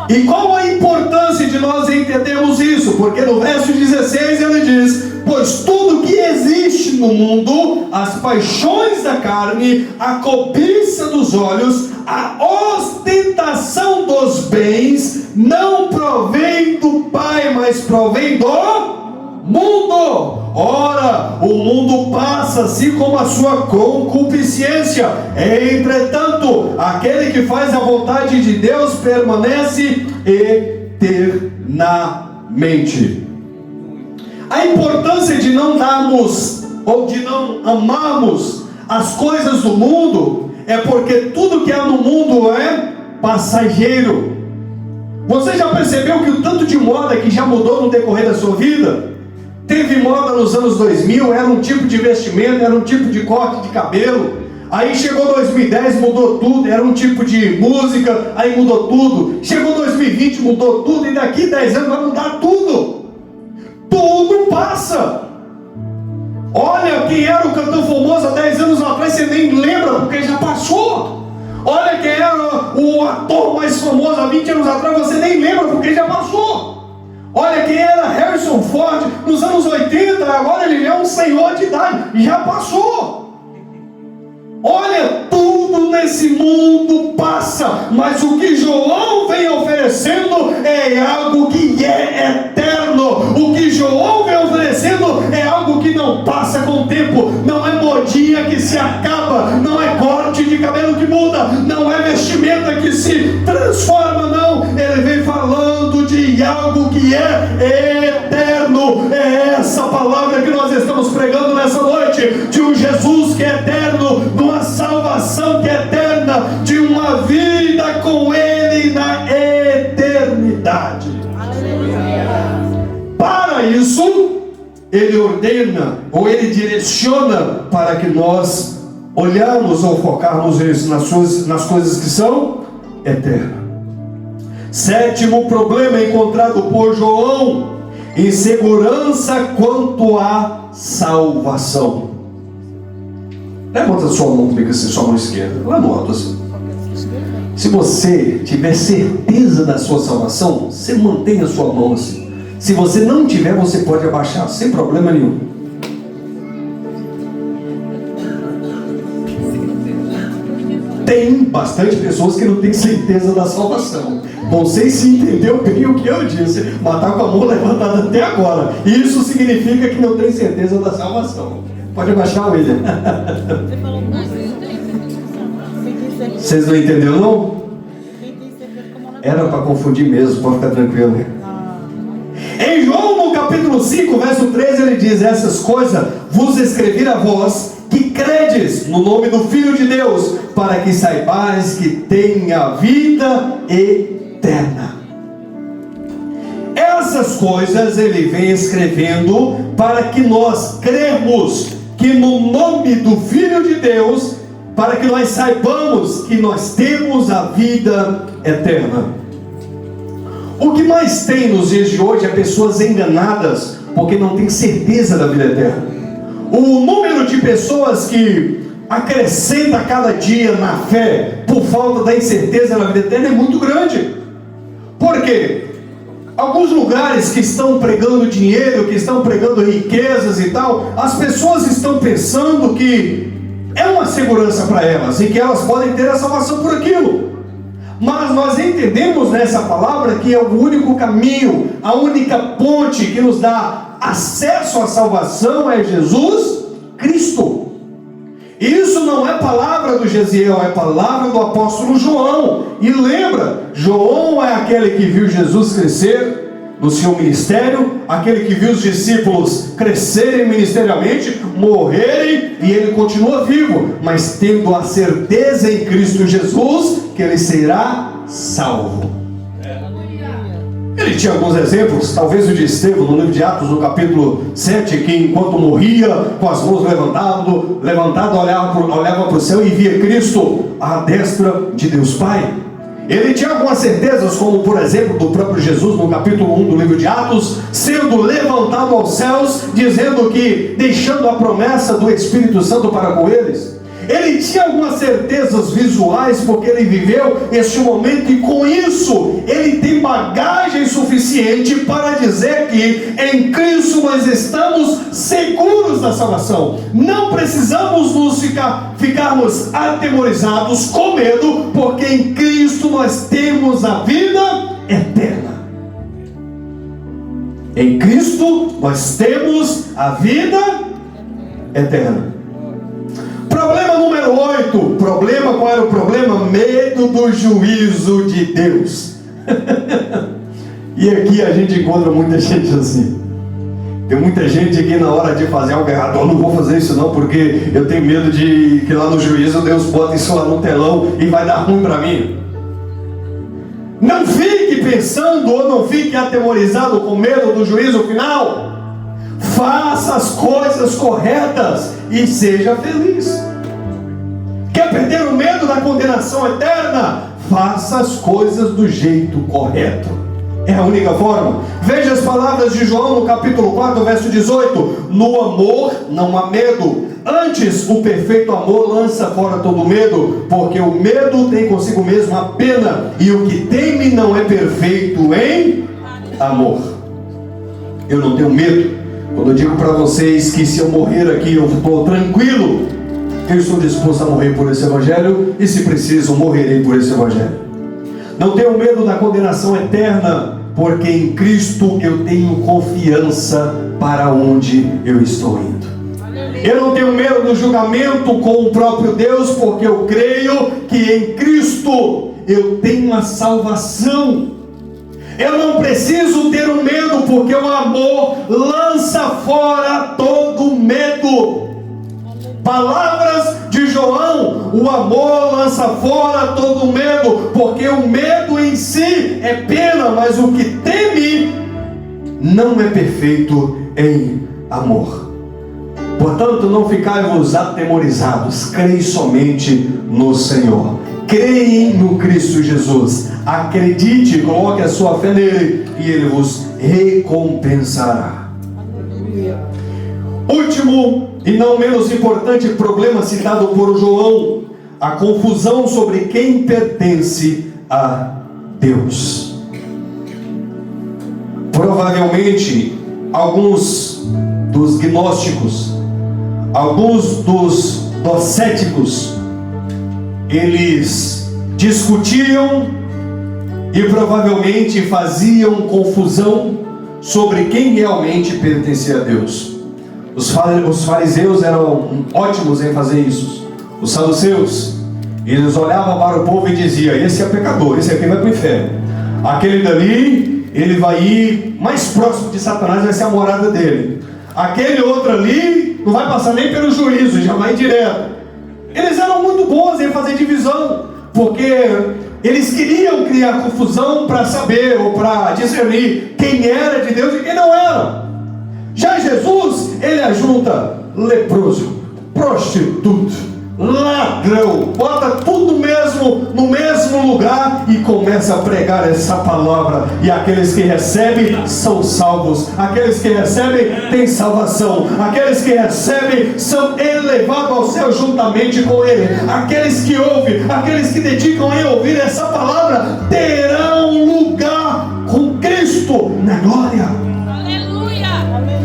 Speaker 1: E qual a importância de nós entendermos isso? Porque no verso 16 ele diz: pois tudo que existe no mundo, as paixões da carne, a cobiça dos olhos, a ostentação dos bens, não provém do Pai, mas provém do mundo. Ora, o mundo passa, assim como a sua concupiscência. Entretanto, aquele que faz a vontade de Deus permanece eternamente. A importância de não darmos ou de não amarmos as coisas do mundo é porque tudo que há no mundo é passageiro. Você já percebeu que o tanto de moda que já mudou no decorrer da sua vida? Teve moda nos anos 2000, era um tipo de vestimento, era um tipo de corte de cabelo. Aí chegou 2010, mudou tudo, era um tipo de música, aí mudou tudo. Chegou 2020, mudou tudo, e daqui 10 anos vai mudar tudo. Tudo passa. Olha quem era o cantor famoso há 10 anos atrás, você nem lembra, porque já passou. Olha quem era o ator mais famoso há 20 anos atrás, você nem lembra, porque já passou. Olha quem era Harrison Ford nos anos 80, agora ele já é um senhor de idade, já passou. Olha, tudo nesse mundo passa, mas o que João vem oferecendo é algo que é eterno. O que João vem oferecendo é algo que não passa com o tempo, não é modinha que se acaba, não é corte de cabelo que muda, não é vestimenta que se transforma, não. Ele vem falando de algo que é eterno. É essa palavra que nós estamos pregando nessa noite, de um Jesus que é eterno, de uma salvação que é eterna, de uma vida com Ele na eternidade. Para isso, Ele ordena, ou Ele direciona para que nós olhamos ou focarmos nas coisas que são eternas. Sétimo problema encontrado por João: insegurança quanto à salvação. Levanta a sua mão comigo assim, sua mão esquerda. Levanta assim. Se você tiver certeza da sua salvação, você mantém a sua mão assim. Se você não tiver, você pode abaixar, sem problema nenhum. Tem bastante pessoas que não têm certeza da salvação. Não sei se entendeu bem o que eu disse, mas está com a mão levantada até agora. Isso significa que não tem certeza da salvação. Pode abaixar, William. Vocês não entenderam, não? Era para confundir mesmo, pode ficar tranquilo. Em João, no capítulo 5, verso 13, ele diz: essas coisas vos escrevi a vós, que credes no nome do Filho de Deus, para que saibais que tem a vida eterna. Essas coisas ele vem escrevendo para que nós cremos que no nome do Filho de Deus, para que nós saibamos que nós temos a vida eterna. O que mais tem nos dias de hoje é pessoas enganadas porque não têm certeza da vida eterna. O número de pessoas que acrescenta a cada dia na fé por falta da incerteza na vida eterna é muito grande. Por quê? Alguns lugares que estão pregando dinheiro, que estão pregando riquezas e tal, as pessoas estão pensando que é uma segurança para elas e que elas podem ter a salvação por aquilo. Mas nós entendemos nessa palavra que é o único caminho, a única ponte que nos dá acesso à salvação é Jesus Cristo. Isso não é palavra do Gesiel, é palavra do apóstolo João. E lembra, João é aquele que viu Jesus crescer no seu ministério, aquele que viu os discípulos crescerem ministerialmente, morrerem, e ele continua vivo, mas tendo a certeza em Cristo Jesus que ele será salvo. Ele tinha alguns exemplos, talvez o de Estevão, no livro de Atos, no capítulo 7, que enquanto morria, com as mãos levantadas, olhava para o céu e via Cristo à destra de Deus Pai. Ele tinha algumas certezas, como por exemplo do próprio Jesus, no capítulo 1 do livro de Atos, sendo levantado aos céus, dizendo que, deixando a promessa do Espírito Santo para com eles. Ele tinha algumas certezas visuais, porque ele viveu este momento, e com isso, ele tem bagagem suficiente para dizer que em Cristo nós estamos seguros da salvação. Não precisamos ficarmos atemorizados, com medo, porque em Cristo nós temos a vida eterna. Em Cristo nós temos a vida eterna. Problema número 8. Qual era o problema? Medo do juízo de Deus. E aqui a gente encontra muita gente assim. Tem muita gente que na hora de fazer algo errado, eu não vou fazer isso não, porque eu tenho medo de que lá no juízo Deus bota isso lá no telão e vai dar ruim para mim. Não fique pensando ou não fique atemorizado com medo do juízo final. Faça as coisas corretas e seja feliz. Quer perder o medo da condenação eterna? Faça as coisas do jeito correto. É a única forma. Veja as palavras de João no capítulo 4, verso 18. No amor não há medo. Antes, o perfeito amor lança fora todo medo, porque o medo tem consigo mesmo a pena, e o que teme não é perfeito em amor. Eu não tenho medo. Quando eu digo para vocês que se eu morrer aqui eu estou tranquilo, eu estou disposto a morrer por esse evangelho, e se preciso, morrerei por esse evangelho. Não tenho medo da condenação eterna, porque em Cristo eu tenho confiança para onde eu estou indo. Eu não tenho medo do julgamento com o próprio Deus, porque eu creio que em Cristo eu tenho a salvação. Eu não preciso ter um medo, porque o amor lança fora todo medo. Palavras de João: o amor lança fora todo medo, porque o medo em si é pena, mas o que teme não é perfeito em amor. Portanto, não ficai-vos atemorizados, crei somente no Senhor. Creem no Cristo Jesus, acredite, coloque a sua fé nele, e ele vos recompensará. Último e não menos importante problema citado por João: a confusão sobre quem pertence a Deus. Provavelmente alguns dos gnósticos, alguns dos docéticos, eles discutiam e provavelmente faziam confusão sobre quem realmente pertencia a Deus. Os fariseus eram ótimos em fazer isso. Os saduceus, eles olhavam para o povo e diziam: esse é pecador, esse aqui vai para o inferno. Aquele dali, ele vai ir mais próximo de Satanás, vai ser a morada dele. Aquele outro ali não vai passar nem pelo juízo, já vai direto. Eles eram muito bons em fazer divisão, porque eles queriam criar confusão para saber ou para discernir quem era de Deus e quem não era. Já Jesus, ele ajunta leproso, prostituto, ladrão, bota tudo no mesmo lugar e começa a pregar essa palavra. E aqueles que recebem são salvos, aqueles que recebem têm salvação, aqueles que recebem são elevados ao céu juntamente com ele. Aqueles que ouvem, aqueles que dedicam em ouvir essa palavra, terão lugar com Cristo na glória.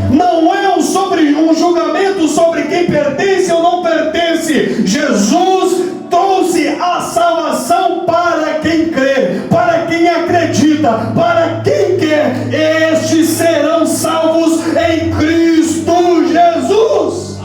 Speaker 1: Não é um julgamento sobre quem pertence ou não pertence. Jesus trouxe a salvação para quem crê, para quem acredita, para quem quer. Estes serão salvos em Cristo Jesus.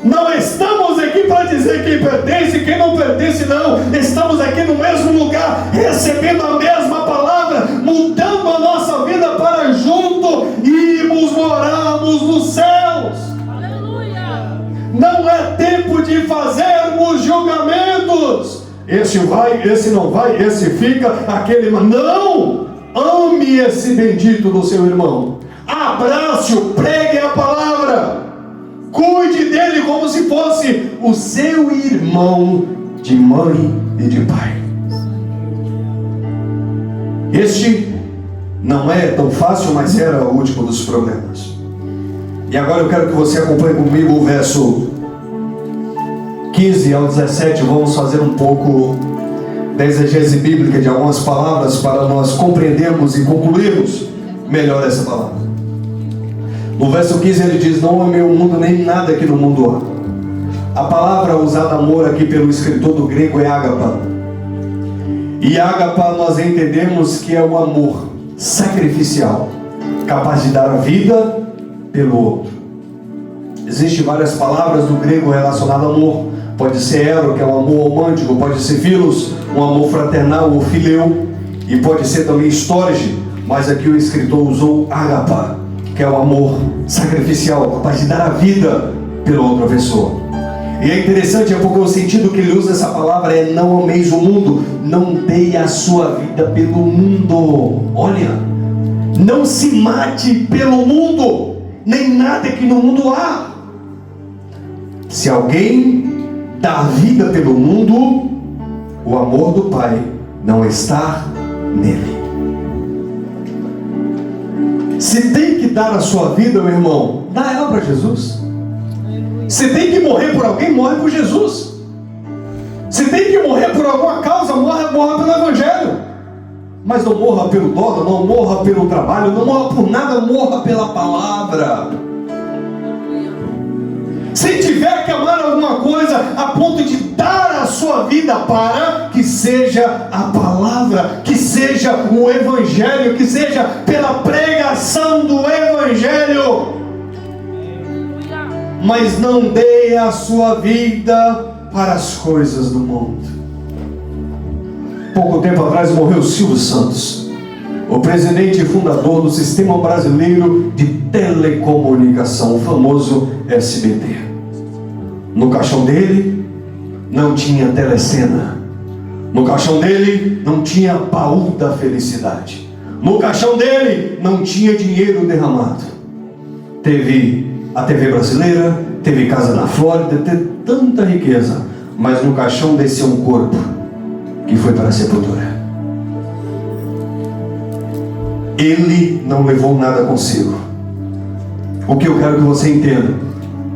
Speaker 1: Não estamos aqui para dizer quem pertence e quem não pertence, não. Estamos aqui no mesmo lugar, recebendo a mesma palavra, mudando a nossa vida para junto e morarmos nos céus. Aleluia. Não é tempo de fazermos julgamentos. Esse vai, esse não vai, esse fica, aquele não. Ame esse bendito do seu irmão. Abrace-o, pregue a palavra. Cuide dele como se fosse o seu irmão de mãe e de pai. Este não é tão fácil, mas era o último dos problemas. E agora eu quero que você acompanhe comigo o verso 15 ao 17. Vamos fazer um pouco da exegese bíblica de algumas palavras para nós compreendermos e concluirmos melhor essa palavra. No verso 15 ele diz: não amei o mundo nem nada que no mundo há. A palavra usada amor aqui pelo escritor do grego é ágapa. E ágapa nós entendemos que é o amor sacrificial. capaz de dar a vida pelo outro. Existem várias palavras do grego relacionadas ao amor. Pode ser ero, que é um amor romântico, pode ser philos, um amor fraternal ou fileu, e pode ser também storge, mas aqui o escritor usou agapa, que é o amor sacrificial, capaz de dar a vida pela outra pessoa. E é interessante, porque o sentido que ele usa essa palavra é: não ameis o mundo, não dê a sua vida pelo mundo. Olha, não se mate pelo mundo, nem nada que no mundo há. Se alguém dá a vida pelo mundo, o amor do Pai não está nele. Se tem que dar a sua vida, meu irmão, dá ela para Jesus. Se tem que morrer por alguém, morre por Jesus. Se tem que morrer por alguma causa, morra pelo Evangelho. Mas não morra pelo dólar, não morra pelo trabalho, não morra por nada, morra pela palavra. Se tiver que amar alguma coisa a ponto de dar a sua vida para, que seja a palavra, que seja o Evangelho, que seja pela pregação do Evangelho. Mas não dê a sua vida para as coisas do mundo. Pouco tempo atrás morreu Silvio Santos, o presidente e fundador do Sistema Brasileiro de Telecomunicação, o famoso SBT. No caixão dele não tinha telecena. No caixão dele não tinha baú da felicidade. No caixão dele não tinha dinheiro derramado. Teve a TV brasileira, teve casa na Flórida, teve tanta riqueza, mas no caixão desceu um corpo que foi para a sepultura. Ele não levou nada consigo. O que eu quero que você entenda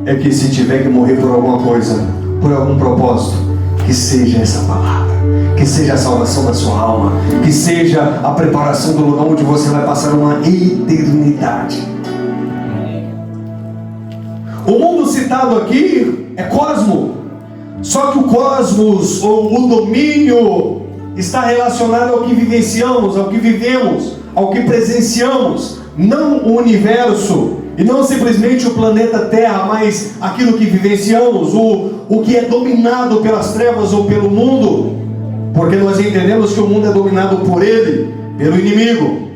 Speaker 1: é que se tiver que morrer por alguma coisa, por algum propósito, que seja essa palavra, que seja a salvação da sua alma, que seja a preparação do lugar onde você vai passar uma eternidade. O mundo citado aqui é cosmo, só que o cosmos, ou o domínio, está relacionado ao que vivenciamos, ao que vivemos, ao que presenciamos, não o universo, e não simplesmente o planeta Terra, mas aquilo que vivenciamos, o que é dominado pelas trevas ou pelo mundo, porque nós entendemos que o mundo é dominado por ele, pelo inimigo.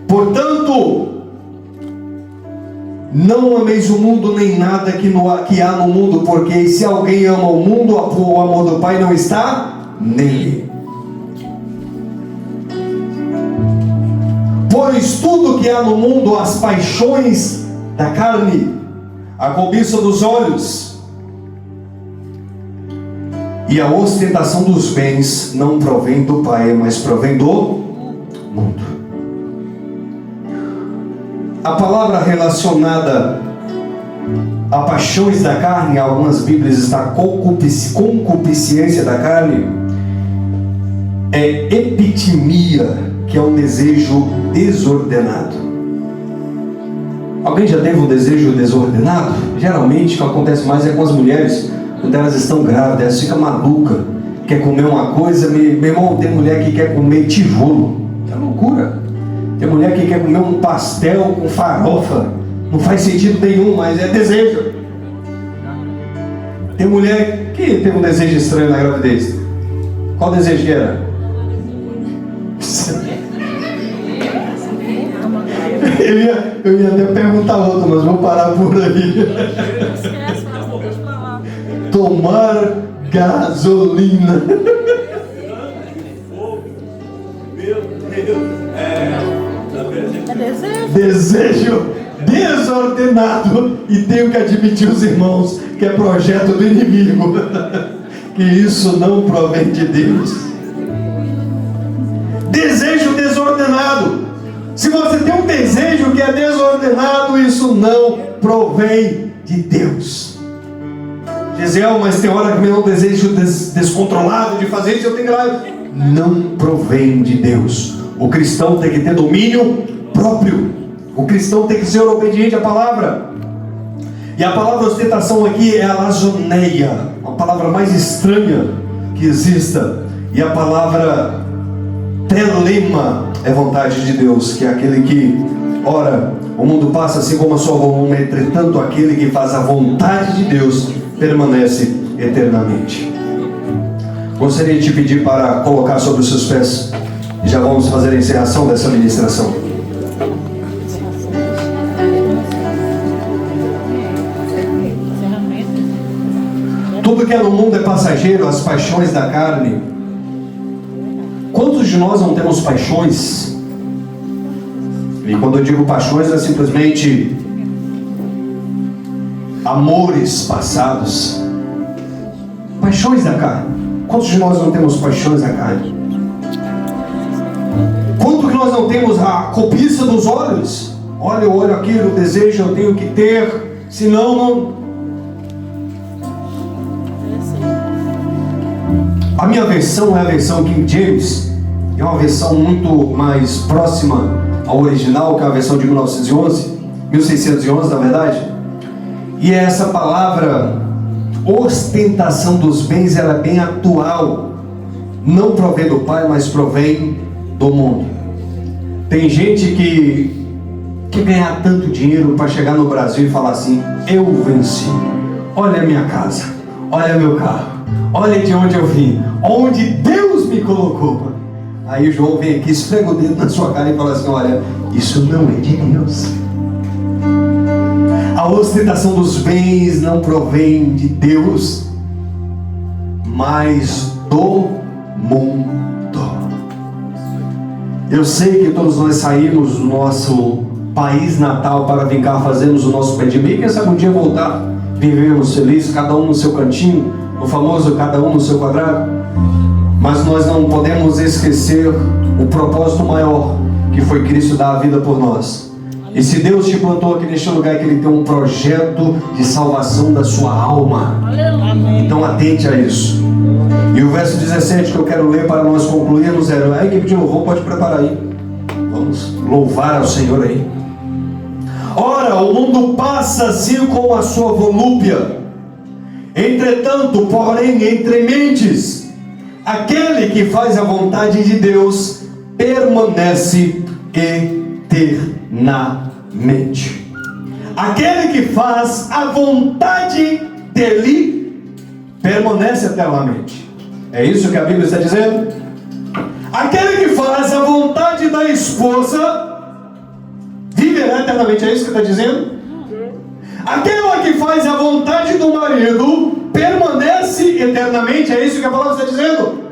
Speaker 1: Portanto, não ameis o mundo nem nada que há no mundo, porque se alguém ama o mundo, o amor do Pai não está nele. Pois tudo que há no mundo, as paixões da carne, a cobiça dos olhos e a ostentação dos bens, não provém do Pai, mas provém do mundo. A palavra relacionada a paixões da carne, em algumas Bíblias está concupiscência da carne, é epitimia, que é um desejo desordenado. Alguém já teve um desejo desordenado? Geralmente o que acontece mais é com as mulheres, quando elas estão grávidas, elas ficam malucas, quer comer uma coisa. Meu irmão, tem mulher que quer comer tijolo, é loucura. Tem mulher que quer comer um pastel com farofa, não faz sentido nenhum, mas é desejo. Tem mulher que teve um desejo estranho na gravidez. Qual desejo que era? Eu ia até perguntar outro, mas vou parar por aí. Tomar gasolina. Desejo desordenado. E tenho que admitir, os irmãos, que é projeto do inimigo. Que isso não provém de Deus. Desejo desordenado. Se você tem um desejo que é desordenado, isso não provém de Deus. Gisele, mas tem hora que me dá um desejo descontrolado de fazer isso, eu tenho que ir lá. Não provém de Deus. O cristão tem que ter domínio próprio. O cristão tem que ser obediente à palavra. E a palavra ostentação aqui é a lazoneia, a palavra mais estranha que exista. E a palavra telema é vontade de Deus, que é aquele que, ora, o mundo passa assim como a sua volume, entretanto aquele que faz a vontade de Deus permanece eternamente. Gostaria de te pedir para colocar sobre os seus pés, e já vamos fazer a encerração dessa ministração. Tudo que é no mundo é passageiro, as paixões da carne. Quantos de nós não temos paixões? E quando eu digo paixões, é simplesmente amores passados. Paixões da carne. Quantos de nós não temos paixões da carne? Quanto que nós não temos a cobiça dos olhos? Olha, eu olho aquilo, eu desejo, eu tenho que ter, senão não... A minha versão é a versão King James, é uma versão muito mais próxima ao original, que é a versão de 1611, na verdade. E essa palavra ostentação dos bens, ela é bem atual. Não provém do Pai, mas provém do mundo. Tem gente que quer ganhar tanto dinheiro para chegar no Brasil e falar assim: eu venci, olha a minha casa, olha meu carro, olha de onde eu vim, onde Deus me colocou. Aí o João vem aqui, esfrega o dedo na sua cara e fala assim: olha, isso não é de Deus. A ostentação dos bens não provém de Deus, mas do mundo. Eu sei que todos nós saímos do nosso país natal para vir cá fazermos o nosso pé de meia, quem sabe um dia voltar, vivermos felizes, cada um no seu cantinho, o famoso cada um no seu quadrado. Mas nós não podemos esquecer o propósito maior, que foi Cristo dar a vida por nós. E se Deus te plantou aqui neste lugar, é que Ele tem um projeto de salvação da sua alma. Então atente a isso. E o verso 17 que eu quero ler para nós concluirmos é: a equipe de louvor pode preparar aí. Vamos louvar ao Senhor aí. Ora, o mundo passa assim como a sua volúpia. Entretanto, porém, entre mentes, aquele que faz a vontade de Deus permanece eternamente. Aquele que faz a vontade dele permanece eternamente. É isso que a Bíblia está dizendo? Aquele que faz a vontade da esposa viverá eternamente. É isso que está dizendo? Aquele que faz a vontade do marido permanece eternamente. É isso que a palavra está dizendo?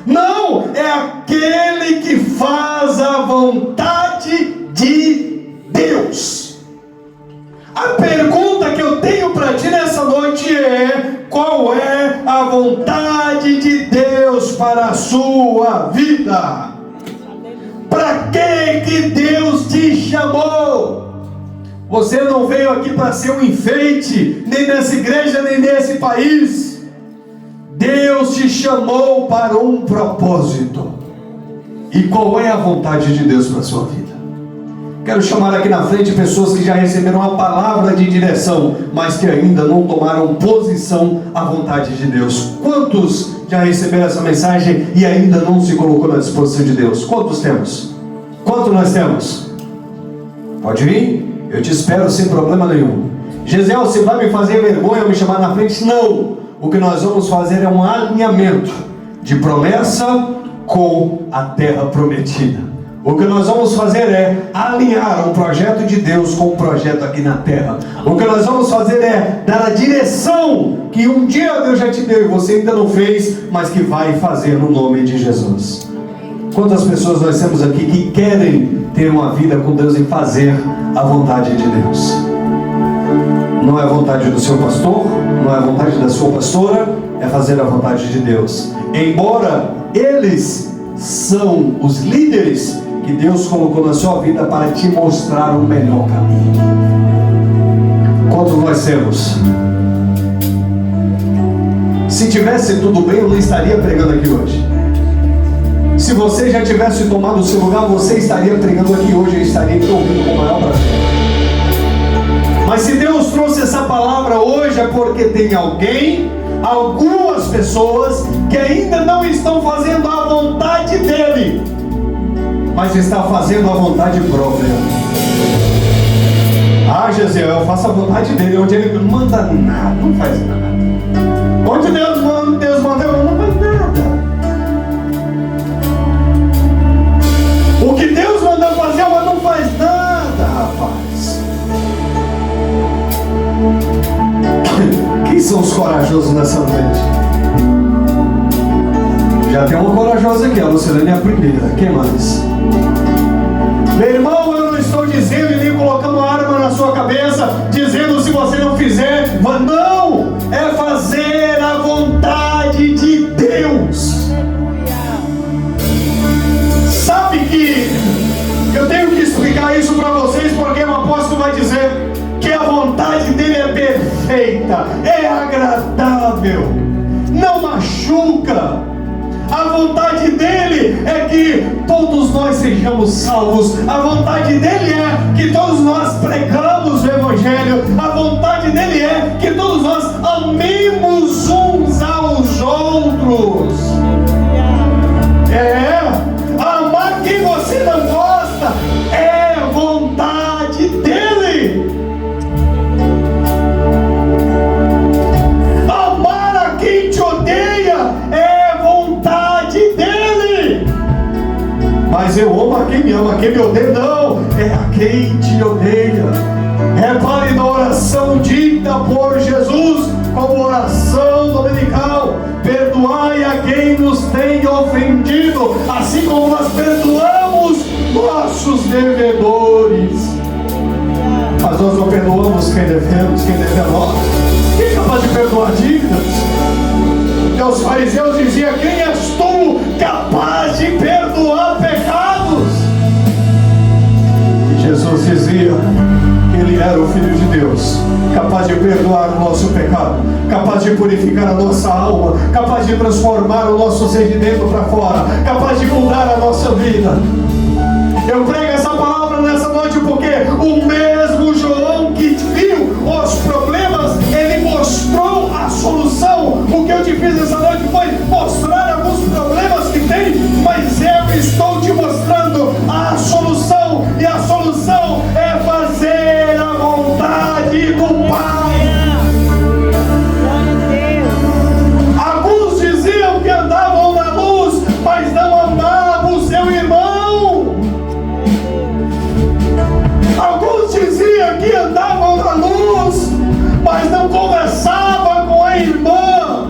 Speaker 1: Não, é aquele que faz a vontade de Deus. A pergunta que eu tenho para ti nessa noite é: qual é a vontade de Deus para a sua vida? Para que Deus te chamou? Você não veio aqui para ser um enfeite, nem nessa igreja, nem nesse país. Deus te chamou para um propósito. E qual é a vontade de Deus para a sua vida? Quero chamar aqui na frente pessoas que já receberam a palavra de direção, mas que ainda não tomaram posição à vontade de Deus. Quantos já receberam essa mensagem e ainda não se colocou na disposição de Deus? Quantos temos? Quantos nós temos? Pode vir? Eu te espero sem problema nenhum. Gesiel, você vai me fazer vergonha ao me chamar na frente? Não! O que nós vamos fazer é um alinhamento de promessa com a terra prometida. O que nós vamos fazer é alinhar um projeto de Deus com um projeto aqui na terra. O que nós vamos fazer é dar a direção que um dia Deus já te deu e você ainda não fez, mas que vai fazer no nome de Jesus. Quantas pessoas nós temos aqui que querem ter uma vida com Deus e fazer a vontade de Deus? Não é a vontade do seu pastor, não é a vontade da sua pastora, é fazer a vontade de Deus. Embora eles são os líderes que Deus colocou na sua vida para te mostrar o melhor caminho. Quantos nós temos? Se tivesse tudo bem, eu não estaria pregando aqui hoje. Se você já tivesse tomado o seu lugar, você estaria pregando aqui hoje e estaria te ouvindo com o maior prazer. Mas se Deus trouxe essa palavra hoje, é porque tem alguém algumas pessoas que ainda não estão fazendo a vontade dele, mas está fazendo a vontade própria. Ah, Jezeel, eu faço a vontade dele, onde ele não manda nada, não faz nada. Onde Deus manda, eu não faz nada. O que Deus manda fazer, mas não faz nada, rapaz. Quem são os corajosos nessa noite? Já tem uma corajosa aqui, a Lucilene é a primeira. Quem mais? Meu irmão, eu não estou dizendo e nem colocando arma na sua cabeça, dizendo se você não fizer, não, é fazer a vontade de Deus. Sabe que eu tenho que explicar isso para vocês, porque o apóstolo vai dizer que a vontade dele é perfeita, é agradável, não machuca. A vontade dele é que todos nós sejamos salvos. A vontade dele é que todos nós pregamos o Evangelho. A vontade dele é que todos nós amemos uns aos outros. Amar quem você não gosta é vontade dele. Amar a quem te odeia é vontade dele. Mas eu amo a quem me ama, a quem me odeia não, é a quem te odeia. É válida a oração dita por Jesus como oração dominical: perdoai a quem nos tem ofendido, assim como nós perdoamos nossos devedores. Mas nós não perdoamos quem devemos, quem deve a nós. Quem é capaz de perdoar dívidas? E os fariseus diziam: quem és tu capaz de perdoar pecados? E Jesus dizia que ele era o Filho de Deus, capaz de perdoar o nosso pecado, capaz de purificar a nossa alma, capaz de transformar o nosso ser de dentro para fora, capaz de mudar a nossa vida. Eu prego essa palavra nessa noite porque o mesmo João que viu os problemas, ele mostrou a solução. O que eu te fiz essa noite foi mostrar alguns problemas que tem, mas eu estou te mostrando a solução, e a solução é fazer a vontade do Pai. Alguns diziam que andavam na luz, mas não amavam o seu irmão. Alguns diziam que andavam na luz, mas não conversavam com a irmã.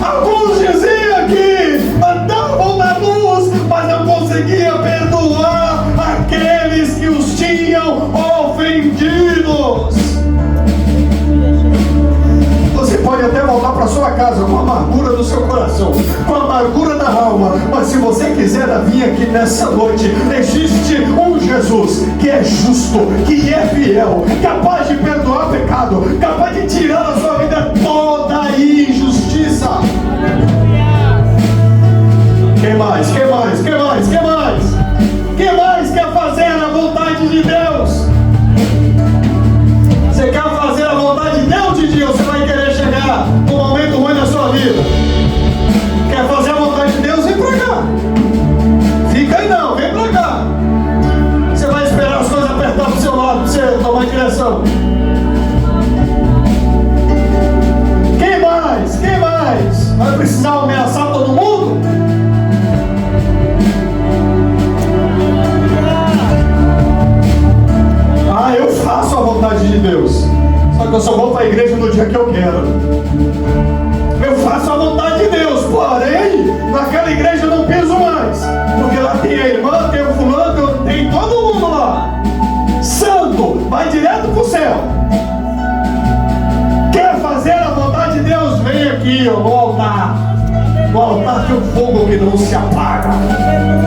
Speaker 1: Alguns diziam que andavam na luz, mas não conseguiam perdoar aqueles que os tinham ofendidos. Você pode até voltar para sua casa com a amargura do seu coração, com a amargura da alma, mas se você quiser vir aqui nessa noite, existe um Jesus que é justo, que é fiel, capaz de perdoar pecado, capaz de tirar da sua vida toda a injustiça. Quem mais? Quem mais? Quem mais? Quem mais? Quem mais quer fazer a vontade de Deus? Você quer fazer a vontade de Deus, Didi? Ou você vai querer chegar num momento ruim da sua vida? Quer fazer a vontade de Deus? Vem pra cá. Fica aí não, vem pra cá. Você vai esperar as coisas apertar pro seu lado, pra você tomar direção. Quem mais? Quem mais? Vai precisar ameaçar todo mundo? Eu faço a vontade de Deus, só que eu só vou para a igreja no dia que eu quero. Eu faço a vontade de Deus, porém naquela igreja eu não piso mais, porque lá tem a irmã, tem o fulano, tem todo mundo lá. Santo, vai direto para o céu. Quer fazer a vontade de Deus? Vem aqui, ó, no altar. No altar tem um fogo que não se apaga.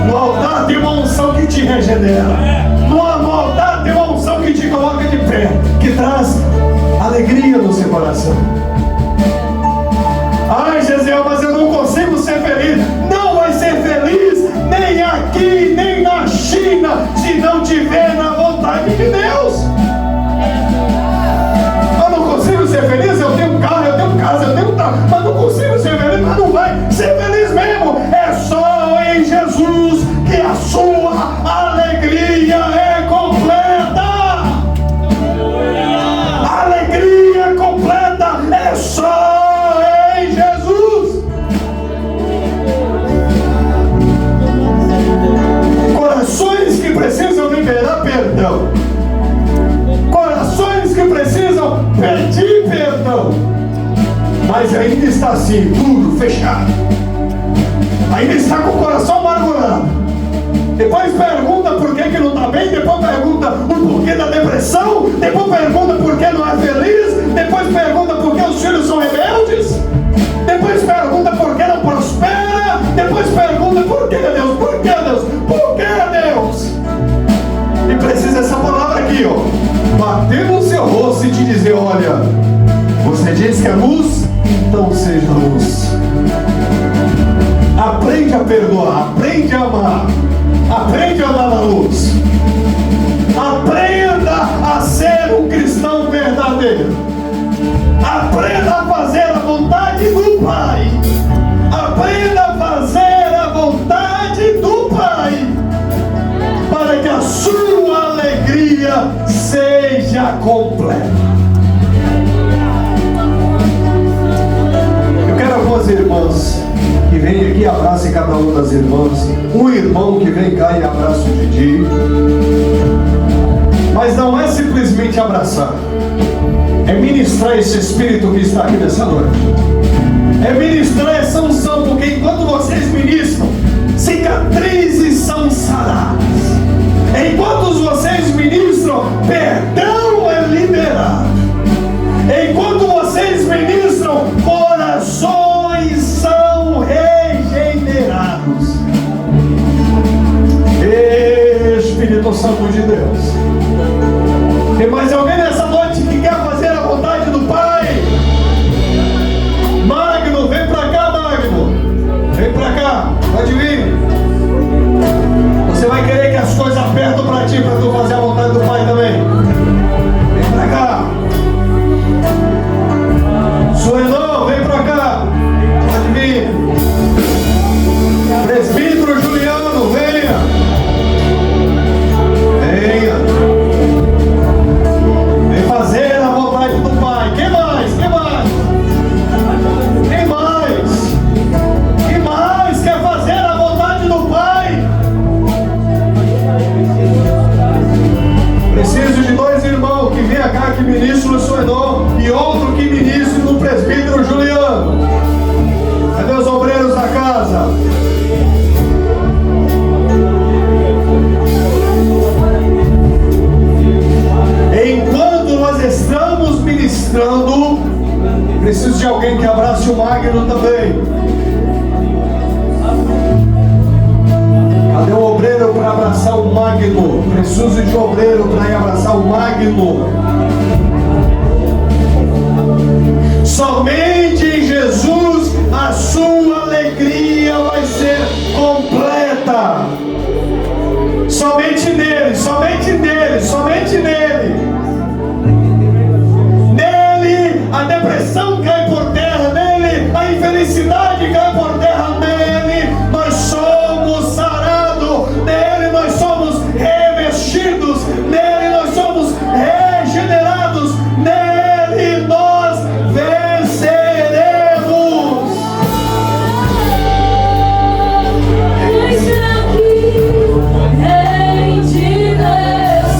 Speaker 1: No altar tem uma unção que te regenera. No altar tem uma unção que te coloca de pé, que traz alegria no seu coração. Ai, Jezeel, mas eu não consigo ser feliz. Não vai ser feliz nem aqui, nem na China, se não tiver na vontade de Deus. Eu não consigo ser feliz, eu tenho um carro, eu tenho casa, pergunta, mas não consigo ser feliz, mas não vai ser feliz mesmo. É só em Jesus que a sua alegria é completa. A alegria completa é só em Jesus. Corações que precisam liberar perdão, corações que precisam pedir perdão, mas ainda está assim, duro, fechado, ainda está com o coração amargurado. Depois pergunta por que não está bem, depois pergunta o porquê da depressão, depois pergunta por que não é feliz, depois pergunta por que os filhos são rebeldes, depois pergunta por que não prospera, depois pergunta por que Deus, por que Deus, por que Deus? E precisa essa palavra aqui, ó, bater no seu rosto e te dizer: olha, você diz que é luz, então seja luz. Aprende a perdoar, aprende a amar, aprende a andar na luz. Aprenda a ser um cristão verdadeiro. Aprenda a fazer a vontade do Pai. Aprenda a fazer a vontade do Pai, para que a sua alegria seja completa. Eu quero algumas irmãs que vem aqui e abrace cada uma das irmãs, um irmão que vem cá e abraça o Didi. Mas não é simplesmente abraçar, é ministrar esse espírito que está aqui nessa noite, é ministrar essa unção, porque enquanto vocês ministram, cicatrizes são saradas. Enquanto vocês ministram, perdão é liberado. Enquanto vocês ministram, corações são regenerados. Espírito Santo de Deus, tem mais alguém nessa noite que quer fazer a vontade do Pai? Magno, vem pra cá, Magno. Vem pra cá, pode vir. Você vai querer que as coisas apertam pra ti, pra tu fazer a vontade do Pai também. Vem pra cá. Suelão, vem pra cá. Pode vir. Presbítero Juliano, venha. Venha. Vem fazer a vontade do Pai. Quem mais? Quem mais? Quem mais? Quem mais quer fazer a vontade do Pai? Preciso de dois irmãos que venham cá, que ministram no Suedon, e outro que ministre no presbítero Juliano. Cadê os obreiros da casa? Enquanto nós estamos ministrando, preciso de alguém que abrace o Magno também. Cadê o obreiro para abraçar o Magno? Preciso de um obreiro para ir abraçar o Magno. Somente em Jesus a sua alegria vai ser completa. Somente nele, somente nele, somente nele. Nele a depressão cai por terra, nele a infelicidade cai por terra, nele nós somos sarados, nele nós somos revestidos, nele nós somos regenerados, nele nós venceremos.
Speaker 3: Eis aqui, Rei de Deus.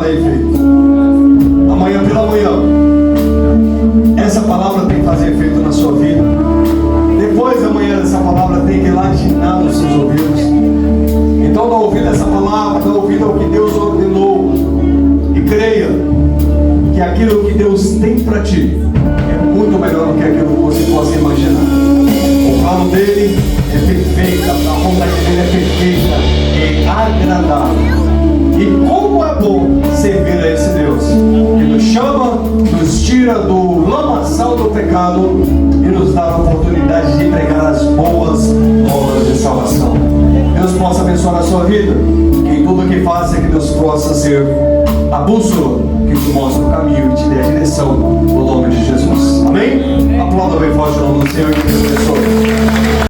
Speaker 1: fará efeito. Amanhã pela manhã, essa palavra tem que fazer efeito na sua vida. Depois da manhã, essa palavra tem que latinar nos seus ouvidos. Então, não ouvindo essa palavra, não ouvindo o que Deus ordenou, e creia que aquilo que Deus tem para ti é muito melhor do que aquilo que você possa imaginar. O plano dele é perfeito, a vontade dele é perfeita, é agradável. E como é bom servir a esse Deus que nos chama, nos tira do lamaçal do pecado e nos dá a oportunidade de pregar as boas novas de salvação. Deus possa abençoar a sua vida, que em tudo que faça, que Deus possa ser a bússola que te mostra o caminho e te dê a direção, no nome de Jesus. Amém? Aplauda bem forte o nome do Senhor e que Deus abençoe.